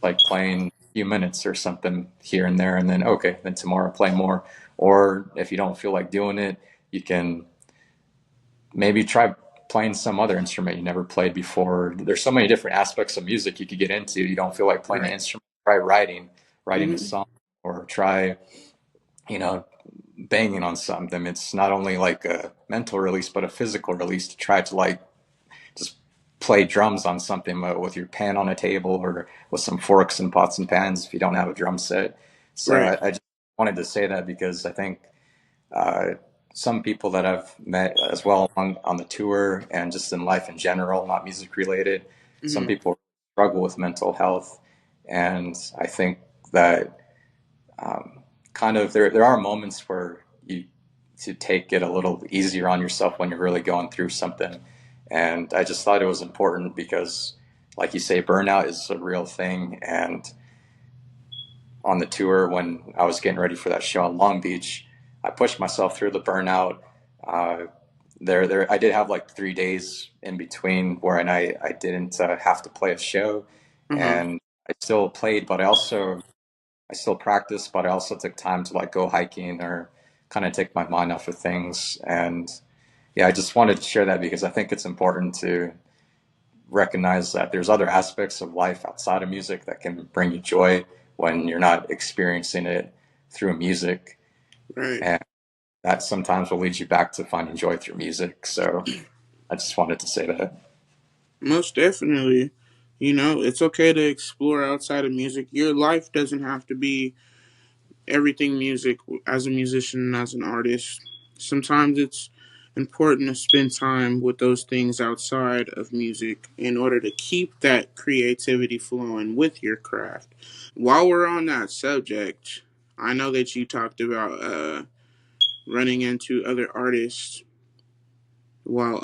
like playing a few minutes or something here and there, and then okay, then tomorrow play more. Or if you don't feel like doing it, you can maybe try playing some other instrument you never played before. There's so many different aspects of music you could get into. You don't feel like playing an Right. instrument, try writing a Mm-hmm. song, or try, you know, banging on something. It's not only like a mental release, but a physical release to try to like just play drums on something with your pan on a table, or with some forks and pots and pans if you don't have a drum set. So Right. I just wanted to say that because I think uh, some people that I've met as well on the tour and just in life in general, not music related, some Mm-hmm. people struggle with mental health. And I think that kind of there are moments where you to take it a little easier on yourself when you're really going through something. And I just thought it was important because, like you say, burnout is a real thing. And on the tour, when I was getting ready for that show in Long Beach, I pushed myself through the burnout. Uh, I did have like 3 days in between where I didn't have to play a show, Uh-huh. and I still played, but I still practiced, but I also took time to like go hiking or kind of take my mind off of things. And yeah, I just wanted to share that because I think it's important to recognize that there's other aspects of life outside of music that can bring you joy when you're not experiencing it through music. Right. And that sometimes will lead you back to finding joy through music. So I just wanted to say that. Most definitely. You know, it's okay to explore outside of music. Your life doesn't have to be everything music as a musician and as an artist. Sometimes it's important to spend time with those things outside of music in order to keep that creativity flowing with your craft. While we're on that subject, I know that you talked about running into other artists while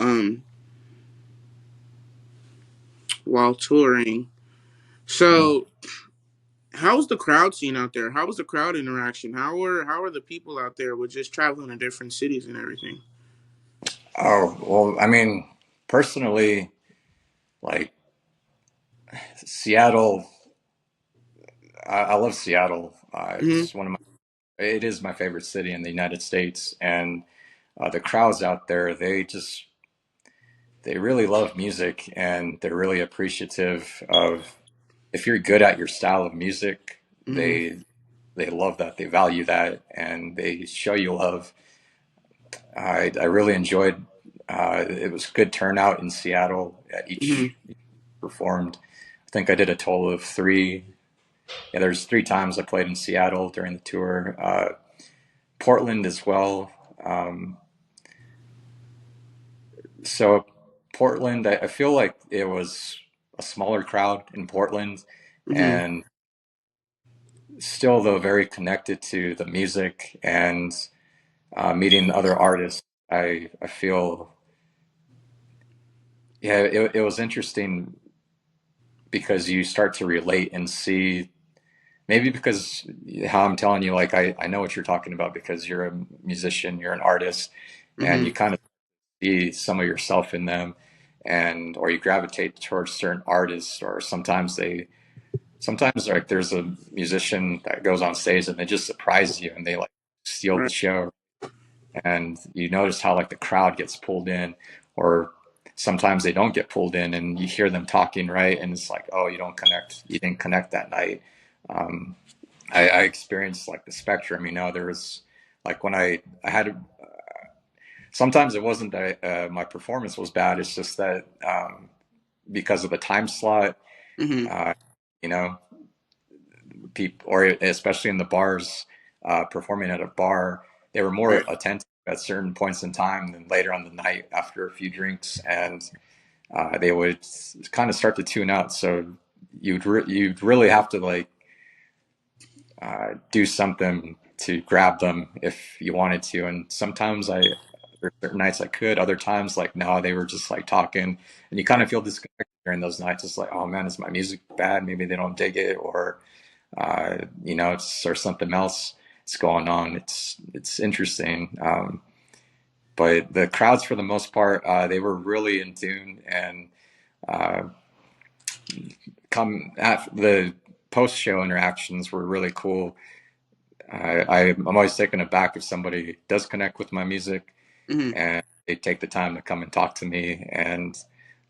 while touring. So, how's the crowd scene out there? How was the crowd interaction? How are the people out there with just traveling to different cities and everything? Oh, well, I mean, personally, like Seattle, I love Seattle. Hmm. It is my favorite city in the United States, and the crowds out there, they really love music, and they're really appreciative of if you're good at your style of music, Hmm. they love that, they value that, and they show you love. I really enjoyed. It was good turnout in Seattle at Hmm. each performed. I think I did a total of three. Yeah, there's three times I played in Seattle during the tour. Portland as well. Um, so Portland, I feel like it was a smaller crowd in Portland, Hmm. and still though very connected to the music and meeting other artists. I feel yeah, it was interesting because you start to relate and see maybe because how I'm telling you, like I know what you're talking about because you're a musician, you're an artist, and Hmm. you kind of see some of yourself in them, and or you gravitate towards certain artists, or sometimes like there's a musician that goes on stage and they just surprise you and they like steal the Right. show, and you notice how like the crowd gets pulled in, or sometimes they don't get pulled in, and you hear them talking right, and it's like, oh, you didn't connect that night. Um, I experienced like the spectrum. There was like when I had sometimes it wasn't that my performance was bad. It's just that because of the time slot, Hmm. uh, you know, people or especially in the bars, performing at a bar, they were more Right. attentive at certain points in time than later on the night after a few drinks, and they would kind of start to tune out. So you'd really have to like do something to grab them if you wanted to. And sometimes there's certain nights I could, other times like no, they were just like talking, and you kind of Right. feel disconnected during those nights. It's like, oh man, is my music bad? Maybe they don't dig it, or or something else is going on. It's interesting. But the crowds, for the most part, they were really in tune, and uh, come at the post show interactions were really cool. I'm always taken aback if somebody does connect with my music Hmm. and they take the time to come and talk to me and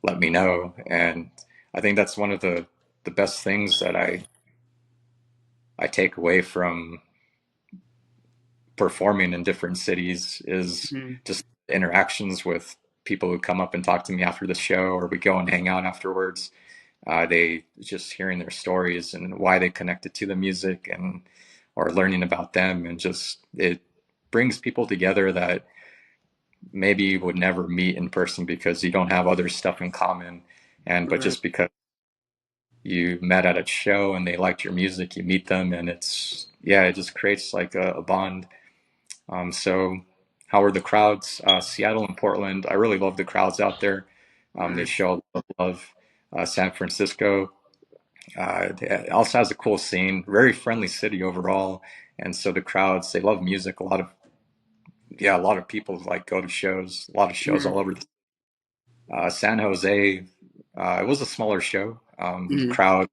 let me know. And I think that's one of the best things that I take away from performing in different cities is Hmm. just interactions with people who come up and talk to me after the show, or we go and hang out afterwards. They just hearing their stories and why they connected to the music, and or learning about them, and just it brings people together that maybe you would never meet in person because you don't have other stuff in common, and but Right. just because you met at a show and they liked your music, you meet them, and it's yeah, it just creates like a bond. So how are the crowds? Seattle and Portland, I really love the crowds out there. They Nice. show a lot of love. San Francisco, it also has a cool scene, very friendly city overall, and so the crowds, they love music. A lot of people like go to shows, a lot of shows Hmm. all over. San Jose, it was a smaller show. Hmm. Crowd,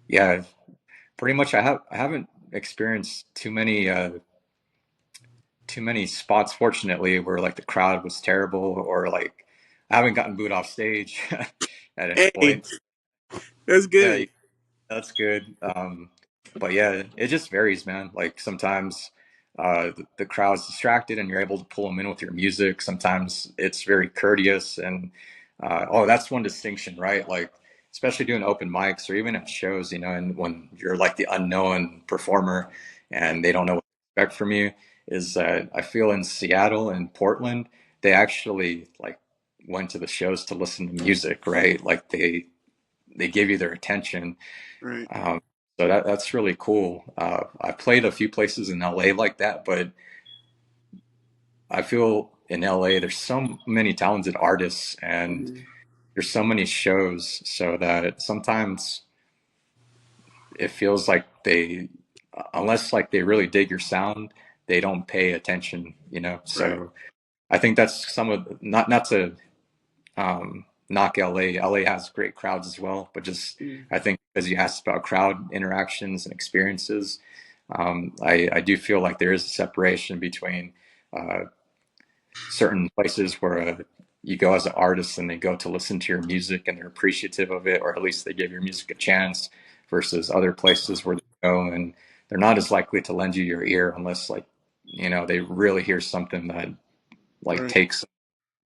yeah, pretty much. I haven't experienced too many spots, fortunately, where like the crowd was terrible, or like I haven't gotten booed off stage at any Hey, point. that's Yeah, good. that's good. But yeah, it just varies, man. Like sometimes the crowd's distracted and you're able to pull them in with your music. Sometimes it's very courteous, and oh, that's one distinction, right? Like especially doing open mics or even at shows, you know, and when you're like the unknown performer and they don't know what to expect from you, is that I feel in Seattle and Portland, they actually like went to the shows to listen to music, right? Like they give you their attention. Right. Um, so that's really cool. I played a few places in LA like that, but I feel in LA there's so many talented artists and Mm-hmm. there's so many shows, so that sometimes it feels like they, unless like they really dig your sound, they don't pay attention, you know. Right. So I think that's some of, not to knock LA. LA has great crowds as well, but just Mm. I think because you asked about crowd interactions and experiences, I do feel like there is a separation between uh, certain places where you go as an artist and they go to listen to your music and they're appreciative of it, or at least they give your music a chance, versus other places where they go and they're not as likely to lend you your ear unless like, you know, they really hear something that like Right. takes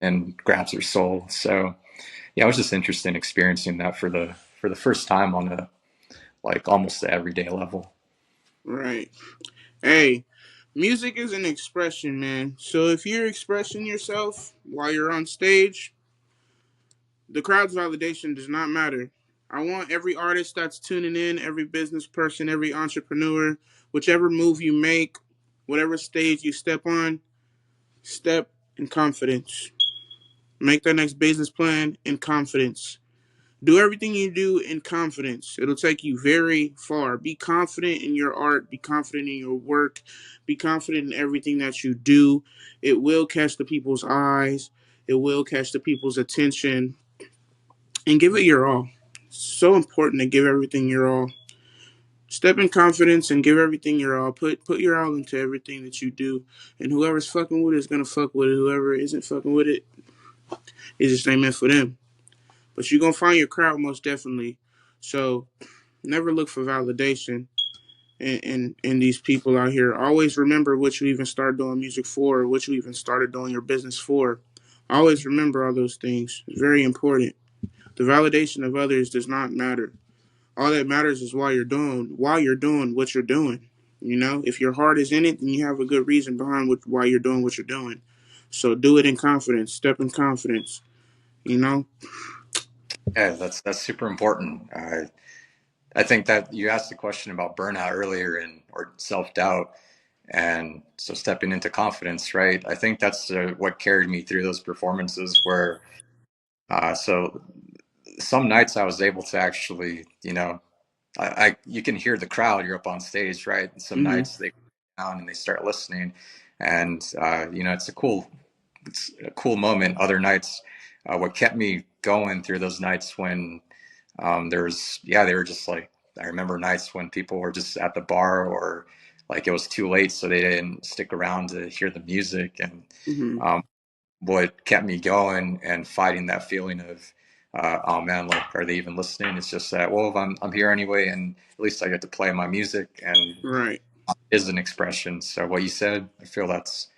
and grabs their soul. So yeah, it was just interesting experiencing that for the first time on a like almost the everyday level. Right. Hey, music is an expression, man. So if you're expressing yourself while you're on stage, the crowd's validation does not matter. I want every artist that's tuning in, every business person, every entrepreneur, whichever move you make, whatever stage you step on, step in confidence. Make that next business plan in confidence. Do everything you do in confidence. It'll take you very far. Be confident in your art. Be confident in your work. Be confident in everything that you do. It will catch the people's eyes. It will catch the people's attention. And give it your all. It's so important to give everything your all. Step in confidence and give everything your all. Put your all into everything that you do. And whoever's fucking with it is gonna fuck with it. Whoever isn't fucking with it, it just ain't meant for them. But you're gonna find your crowd most definitely. So never look for validation in these people out here. Always remember what you even started doing music for, or what you even started doing your business for. Always remember all those things. It's very important. The validation of others does not matter. All that matters is why you're doing what you're doing. You know, if your heart is in it, then you have a good reason behind why you're doing what you're doing. So do it in confidence. Step in confidence. You know. Yeah, that's super important. I think that you asked the question about burnout earlier and or self doubt, and so stepping into confidence, right? I think that's what carried me through those performances. Where so some nights I was able to actually, you know, I you can hear the crowd. You're up on stage, right? And some Mm-hmm. nights they come down and they start listening, and you know, it's a cool moment. Other nights, what kept me going through those nights when yeah, they were just like, I remember nights when people were just at the bar or like it was too late, so they didn't stick around to hear the music. And Mm-hmm. um, what kept me going and fighting that feeling of, oh man, like, are they even listening? It's just that, well, if I'm here anyway, and at least I get to play my music and Right. is an expression. So what you said, I feel that's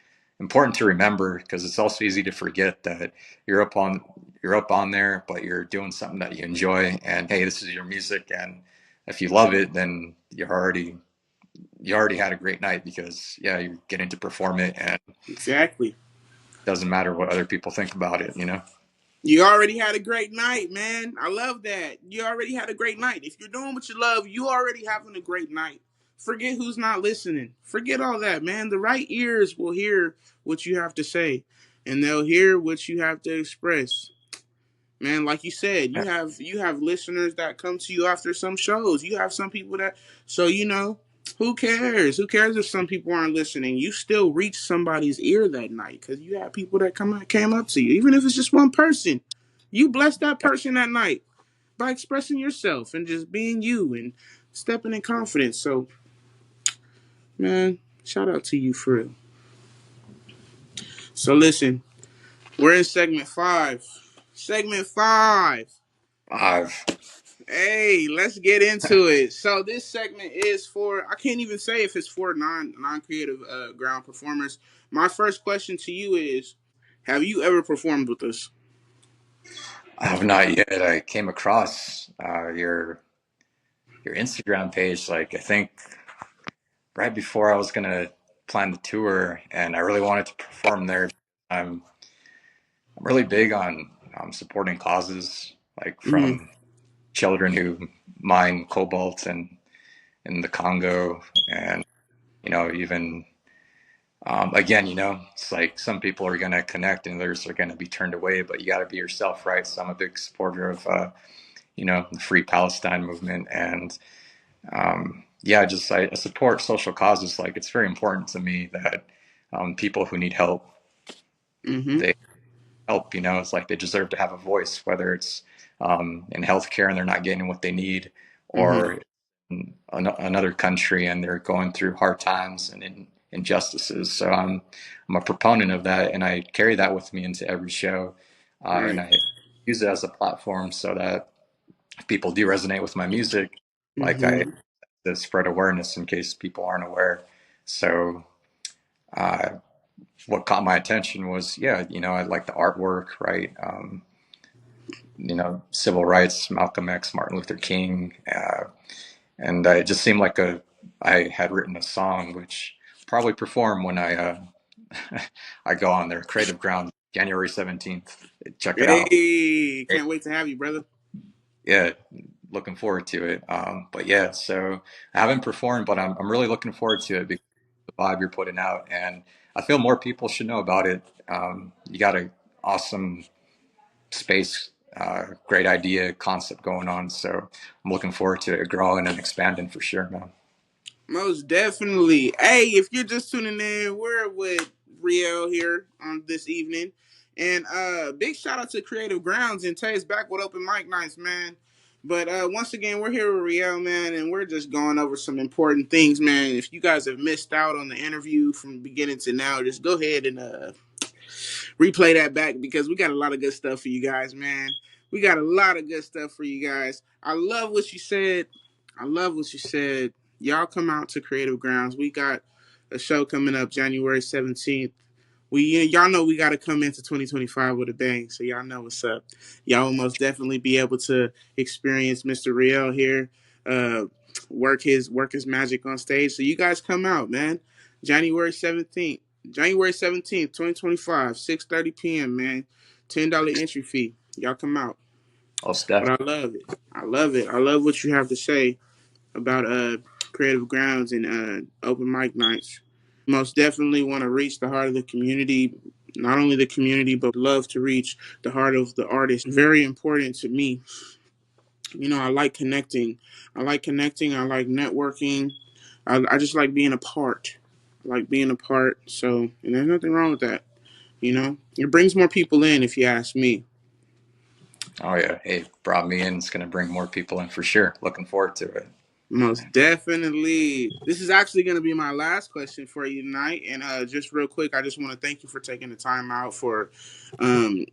important to remember because it's also easy to forget that you're up on you're up on there, but you're doing something that you enjoy. And hey, this is your music, and if you love it, then you already had a great night because yeah, you're getting to perform it, and it Exactly. doesn't matter what other people think about it. You know. You already had a great night, man. I love that. You already had a great night. If you're doing what you love, you already having a great night. Forget who's not listening. Forget all that, man. The right ears will hear what you have to say, and they'll hear what you have to express. Man, like you said, you have listeners that come to you after some shows. You have some people that, so who cares? Who cares if some people aren't listening? You still reach somebody's ear that night because you have people that came up to you, even if it's just one person. You bless that person that night by expressing yourself and just being you and stepping in confidence. So, man, shout out to you for real. So listen, we're in segment five. Segment five. I've Hey, let's get into it. So this segment is for, I can't even say if it's for non creative ground performers. My first question to you is, have you ever performed with us? I have not yet. I came across your Instagram page, like I think right before I was gonna plan the tour, and I really wanted to perform there. I'm really big on supporting causes, like Mm-hmm. from children who mine cobalt and in the Congo, and even again, it's like some people are gonna connect and others are gonna be turned away, but you got to be yourself, right? So I'm a big supporter of the Free Palestine movement, and yeah, just I support social causes. Like it's very important to me that people who need help, Mm-hmm. they help. It's like they deserve to have a voice, whether it's in healthcare and they're not getting what they need, Mm-hmm. or in another country and they're going through hard times and injustices. So I'm a proponent of that, and I carry that with me into every show, and Right. I use it as a platform so that if people do resonate with my music, like I Mm-hmm. to spread awareness in case people aren't aware. So uh, what caught my attention was, yeah, I like the artwork, right? Civil rights, Malcolm X, Martin Luther King, and it just seemed like I had written a song which probably perform when I go on there. Creative Ground, January 17th. Check it out. Hey, can't wait to have you, brother. Yeah, looking forward to it. But yeah, so I haven't performed, but I'm really looking forward to it because of the vibe you're putting out, and I feel more people should know about it. You got an awesome space, great idea, concept going on, so I'm looking forward to it growing and expanding for sure, man. Most definitely. Hey, if you're just tuning in, we're with Riel here on this evening. And big shout out to Creative Grounds and Taste back with open mic nights, man. But once again, we're here with Riel, man, and we're just going over some important things, man. If you guys have missed out on the interview from beginning to now, just go ahead and replay that back because we got a lot of good stuff for you guys, man. We got a lot of good stuff for you guys. I love what you said. I love what you said. Y'all come out to Creative Grounds. We got a show coming up January 17th. Y'all know we got to come into 2025 with a bang, so y'all know what's up. Y'all will most definitely be able to experience Mr. Riel here, uh, work his magic on stage. So you guys come out, man. January 17th. January 17th, 2025, 6:30 p.m., man. $10 entry fee. Y'all come out. Oh, Steph. But I love it. I love it. I love what you have to say about creative grounds and open mic nights. Most definitely want to reach the heart of the community. Not only the community, but love to reach the heart of the artist. Very important to me. I like connecting. I like connecting. I like networking. I just like being a part. I like being a part. So, and there's nothing wrong with that. It brings more people in, if you ask me. Oh yeah, hey, brought me in. It's gonna bring more people in for sure. Looking forward to it. Most definitely. This is actually going to be my last question for you tonight. And just real quick, I just want to thank you for taking the time out for um,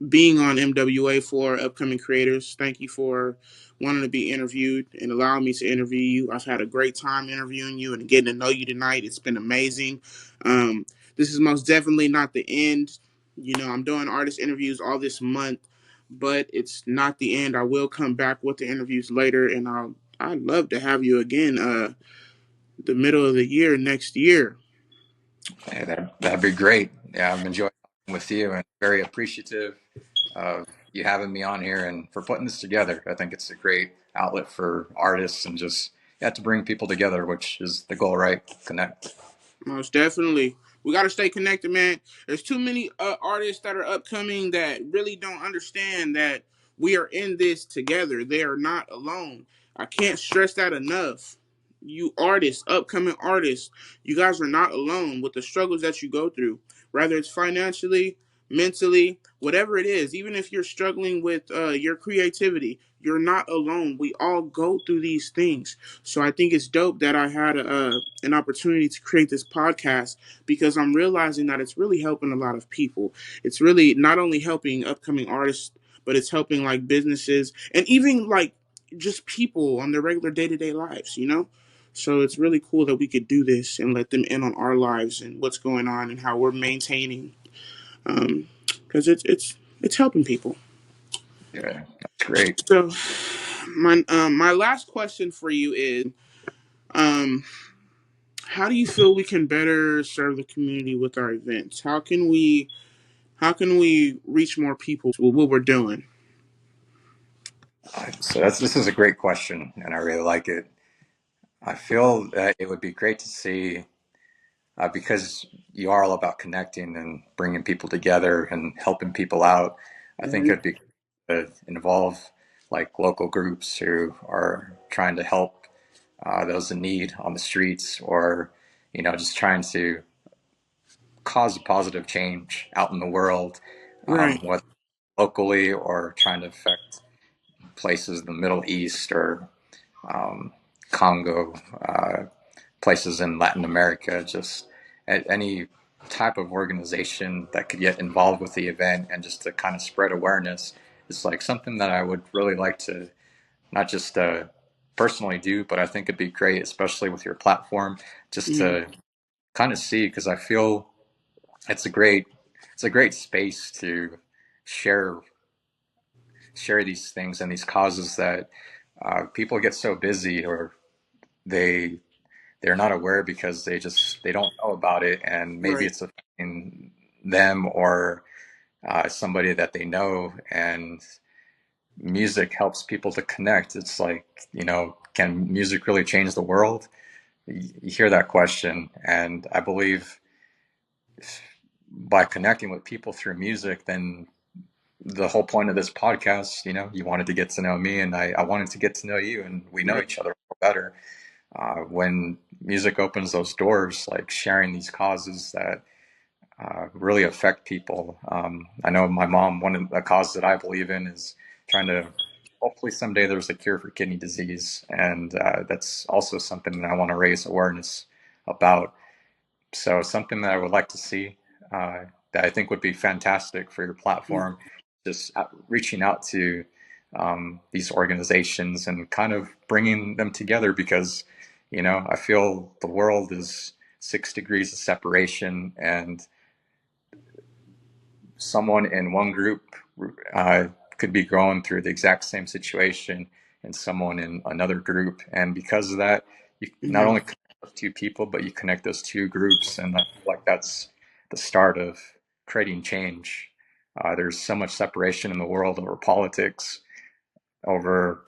being on MWA for upcoming creators. Thank you for wanting to be interviewed and allowing me to interview you. I've had a great time interviewing you and getting to know you tonight. It's been amazing. This is most definitely not the end. I'm doing artist interviews all this month, but it's not the end. I will come back with the interviews later, and I'd love to have you again. The middle of the year next year. Hey, that'd be great. Yeah, I'm enjoying talking with you and very appreciative of you having me on here and for putting this together. I think it's a great outlet for artists and just to bring people together, which is the goal, right? Connect. Most definitely. We got to stay connected, man. There's too many artists that are upcoming that really don't understand that we are in this together. They are not alone. I can't stress that enough. You artists, upcoming artists, you guys are not alone with the struggles that you go through, whether it's financially, mentally, whatever it is. Even if you're struggling with your creativity, you're not alone. We all go through these things. So I think it's dope that I had an opportunity to create this podcast because I'm realizing that it's really helping a lot of people. It's really not only helping upcoming artists, but it's helping like businesses and even like just people on their regular day to day lives. So it's really cool that we could do this and let them in on our lives and what's going on and how we're maintaining, because it's helping people. Yeah, that's great. So, my last question for you is, um, how do you feel we can better serve the community with our events? How can we reach more people with what we're doing? So this is a great question, and I really like it. I feel that it would be great to see because you are all about connecting and bringing people together and helping people out. I think Hmm. it'd be involve like local groups who are trying to help those in need on the streets, or just trying to cause a positive change out in the world, Right, whether locally or trying to affect places in the Middle East or um, Congo, places in Latin America, just any type of organization that could get involved with the event and just to kind of spread awareness is like something that I would really like to not just personally do, but I think it'd be great, especially with your platform, just hmm, to kind of see because I feel it's a great it's a great space to share share these things and these causes that people get so busy or they they're not aware because they don't know about it, and maybe right, it's affecting them or somebody that they know. And music helps people to connect. It's like, can music really change the world? You hear that question, and I believe by connecting with people through music, then the whole point of this podcast, you wanted to get to know me, and I wanted to get to know you, and we know right, each other better when music opens those doors, like sharing these causes that really affect people. I know my mom, one of the causes that I believe in is trying to, hopefully someday there's a cure for kidney disease. And that's also something that I want to raise awareness about. So something that I would like to see that I think would be fantastic for your platform, just reaching out to these organizations and kind of bringing them together because, I feel the world is 6 degrees of separation, and someone in one group uh, could be going through the exact same situation and someone in another group. And because of that, you not hmm, only connect those two people, but you connect those two groups. And I feel like that's the start of creating change. There's so much separation in the world over politics, over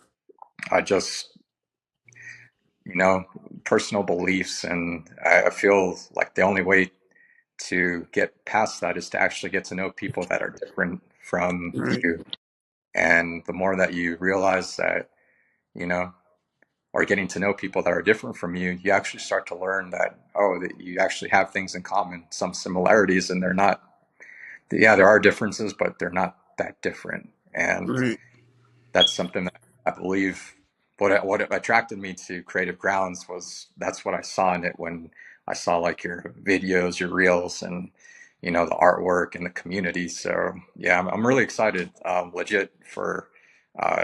just, you know, personal beliefs. And I feel like the only way to get past that is to actually get to know people that are different from right, you. And the more that you realize that, you know, or getting to know people that are different from you, you actually start to learn that, oh, that you actually have things in common, some similarities, and they're not, yeah, there are differences, but they're not that different. And right. that's something that I believe what attracted me to Creative Grounds was that's what I saw in it when I saw like your videos, your reels, and the artwork and the community. So yeah, I'm really excited, legit for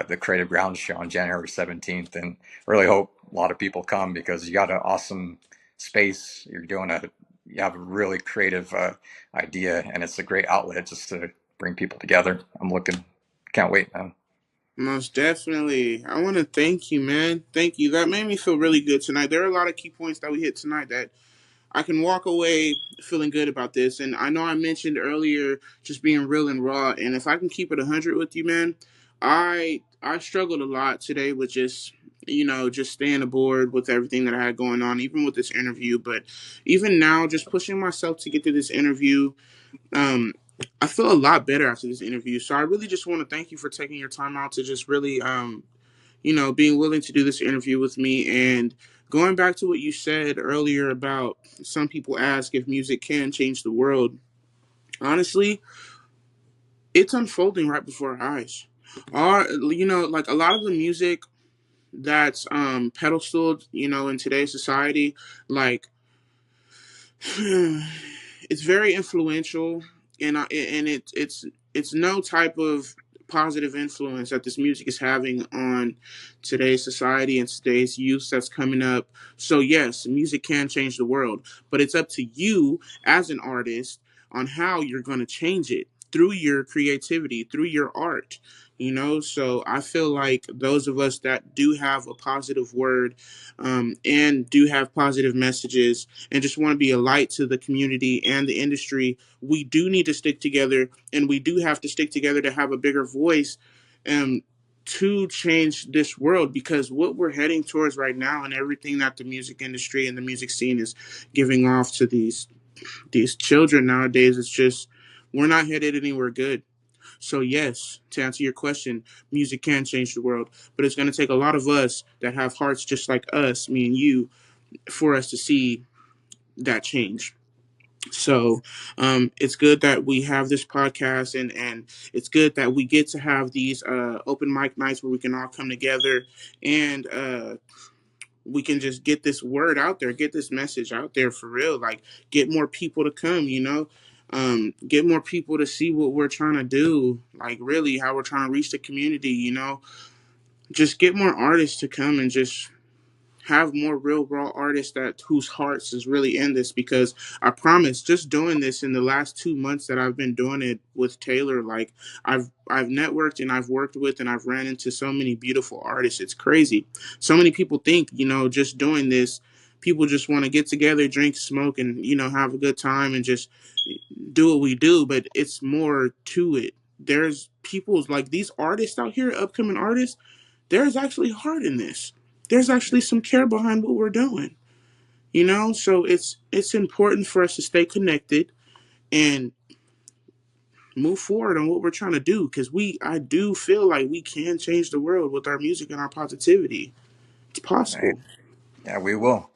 the Creative Grounds show on January 17th, and really hope a lot of people come because you got an awesome space. You have a really creative idea, and it's a great outlet just to bring people together. Can't wait, man. Most definitely. I want to thank you, man. Thank you. That made me feel really good tonight. There are a lot of key points that we hit tonight that I can walk away feeling good about this. And I know I mentioned earlier just being real and raw. And if I can keep it 100 with you, man, I struggled a lot today with just staying aboard with everything that I had going on, even with this interview. But even now, just pushing myself to get to this interview, um, I feel a lot better after this interview. So I really just want to thank you for taking your time out to just really, being willing to do this interview with me. And going back to what you said earlier about some people ask if music can change the world. Honestly, it's unfolding right before our eyes. Like a lot of the music that's pedestaled, in today's society, like it's very influential, and it's no type of positive influence that this music is having on today's society and today's youth that's coming up. So yes, music can change the world, but it's up to you as an artist on how you're going to change it. through your creativity, through your art. So I feel like those of us that do have a positive word, and do have positive messages and just want to be a light to the community and the industry, we do need to stick together, and we do have to stick together to have a bigger voice, um, to change this world, because what we're heading towards right now and everything that the music industry and the music scene is giving off to these children nowadays, it's just, we're not headed anywhere good. So yes, to answer your question, music can change the world, but it's going to take a lot of us that have hearts just like us, me and you, for us to see that change. So it's good that we have this podcast, and it's good that we get to have these open mic nights where we can all come together, and we can just get this word out there, get this message out there for real. Like, get more people to come, get more people to see what we're trying to do, like really how we're trying to reach the community. Just get more artists to come and just have more real raw artists that whose hearts is really in this, because I promise, just doing this in the last 2 months that I've been doing it with Taylor, like I've networked and I've worked with and I've ran into so many beautiful artists. It's crazy. So many people think, just doing this, people just want to get together, drink, smoke, and have a good time and just do what we do, but it's more to it. There's people like these artists out here, upcoming artists, there's actually heart in this. There's actually some care behind what we're doing. So it's important for us to stay connected and move forward on what we're trying to do, because I do feel like we can change the world with our music and our positivity. It's Hey, possible. yeah, we will.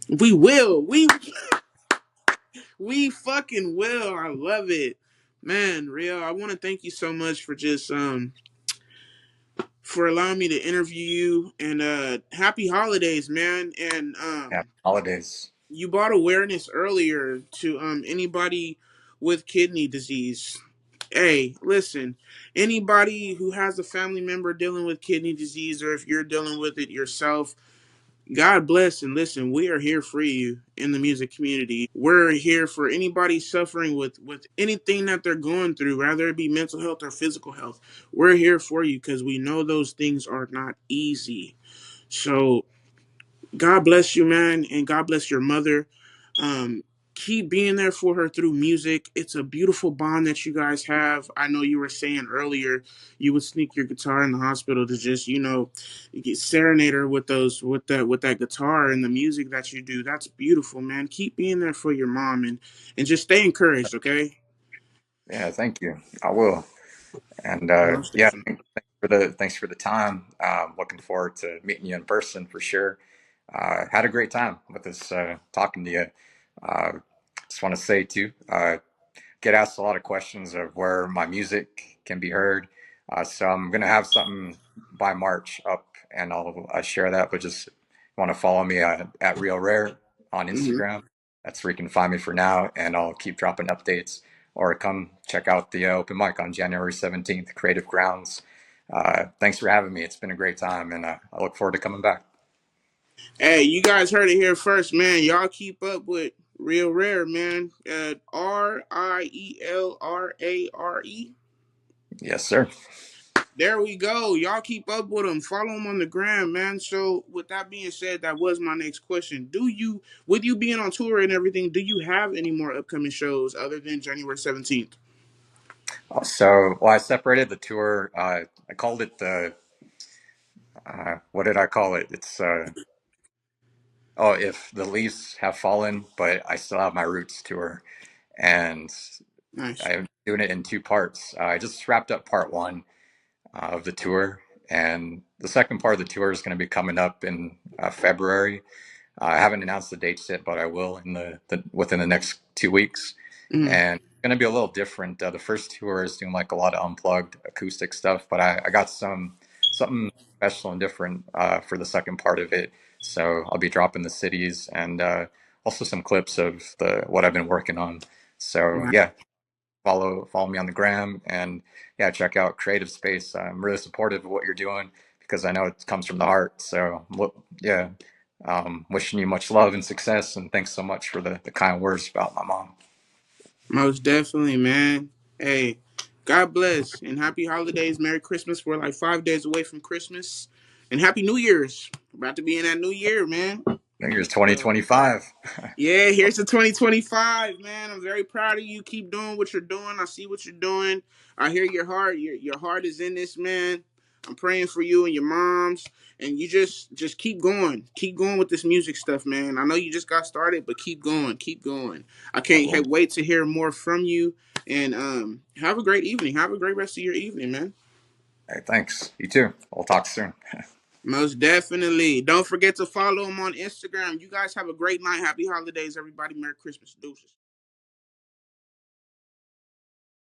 We will. We fucking will. I love it. Man, Riel, I want to thank you so much for just for allowing me to interview you, and happy holidays, man. And Yeah, holidays. you brought awareness earlier to anybody with kidney disease. Hey, listen, anybody who has a family member dealing with kidney disease, or if you're dealing with it yourself, God bless. And listen, we are here for you in the music community. We're here for anybody suffering with anything that they're going through, whether it be mental health or physical health. We're here for you, because we know those things are not easy. So God bless you, man, and God bless your mother. Um, keep being there for her through music. It's a beautiful bond that you guys have. I know you were saying earlier you would sneak your guitar in the hospital to just, get serenade her with those with that guitar and the music that you do. That's beautiful, man. Keep being there for your mom, and just stay encouraged, okay? Yeah, thank you. I will. And Most yeah, definitely. thanks for the time. Looking forward to meeting you in person for sure. Had a great time with this talking to you. Just want to say too, get asked a lot of questions of where my music can be heard. So I'm gonna have something by March up, and I'll share that. But just want to follow me at Rielrare on Hmm. Instagram. That's where you can find me for now, and I'll keep dropping updates. Or come check out the open mic on January 17th, Creative Grounds. Thanks for having me. It's been a great time, and I look forward to coming back. Hey, you guys heard it here first, man. Y'all keep up with Real Rare, man. Rielrare. Yes, sir. There we go. Y'all keep up with him. Follow him on the gram, man. So, with that being said, that was my next question. With you being on tour and everything, do you have any more upcoming shows other than January 17th? So, well, I separated the tour. I called it the, what did I call it? It's oh, if the leaves have fallen, but I still have my roots tour, and Nice. I'm doing it in two parts. I just wrapped up part one of the tour, and the second part of the tour is going to be coming up in February. I haven't announced the dates yet, but I will in the within the next 2 weeks. Mm, And it's going to be a little different. The first tour is doing like a lot of unplugged acoustic stuff, but I got something special and different for the second part of it. So I'll be dropping the cities and also some clips of the what I've been working on. So nice. yeah, follow me on the gram, and yeah, check out Creative Space. I'm really supportive of what you're doing because I know it comes from the heart. So yeah, wishing you much love and success, and thanks so much for the kind words about my mom. Most definitely, man. Hey, God bless and happy holidays. Merry Christmas. We're like 5 days away from Christmas. And Happy New Year's. About to be in that new year, man. New Year's So 2025. yeah, here's to 2025, man. I'm very proud of you. Keep doing what you're doing. I see what you're doing. I hear your heart. Your heart is in this, man. I'm praying for you and your moms, and you just keep going. Keep going with this music stuff, man. I know you just got started, but keep going. Keep going. I I can't will. wait to hear more from you. And have a great evening. Have a great rest of your evening, man. Hey, thanks. You too. We'll talk soon. Most definitely. Don't forget to follow him on Instagram. You guys have a great night. Happy holidays, everybody. Merry Christmas. Deuces.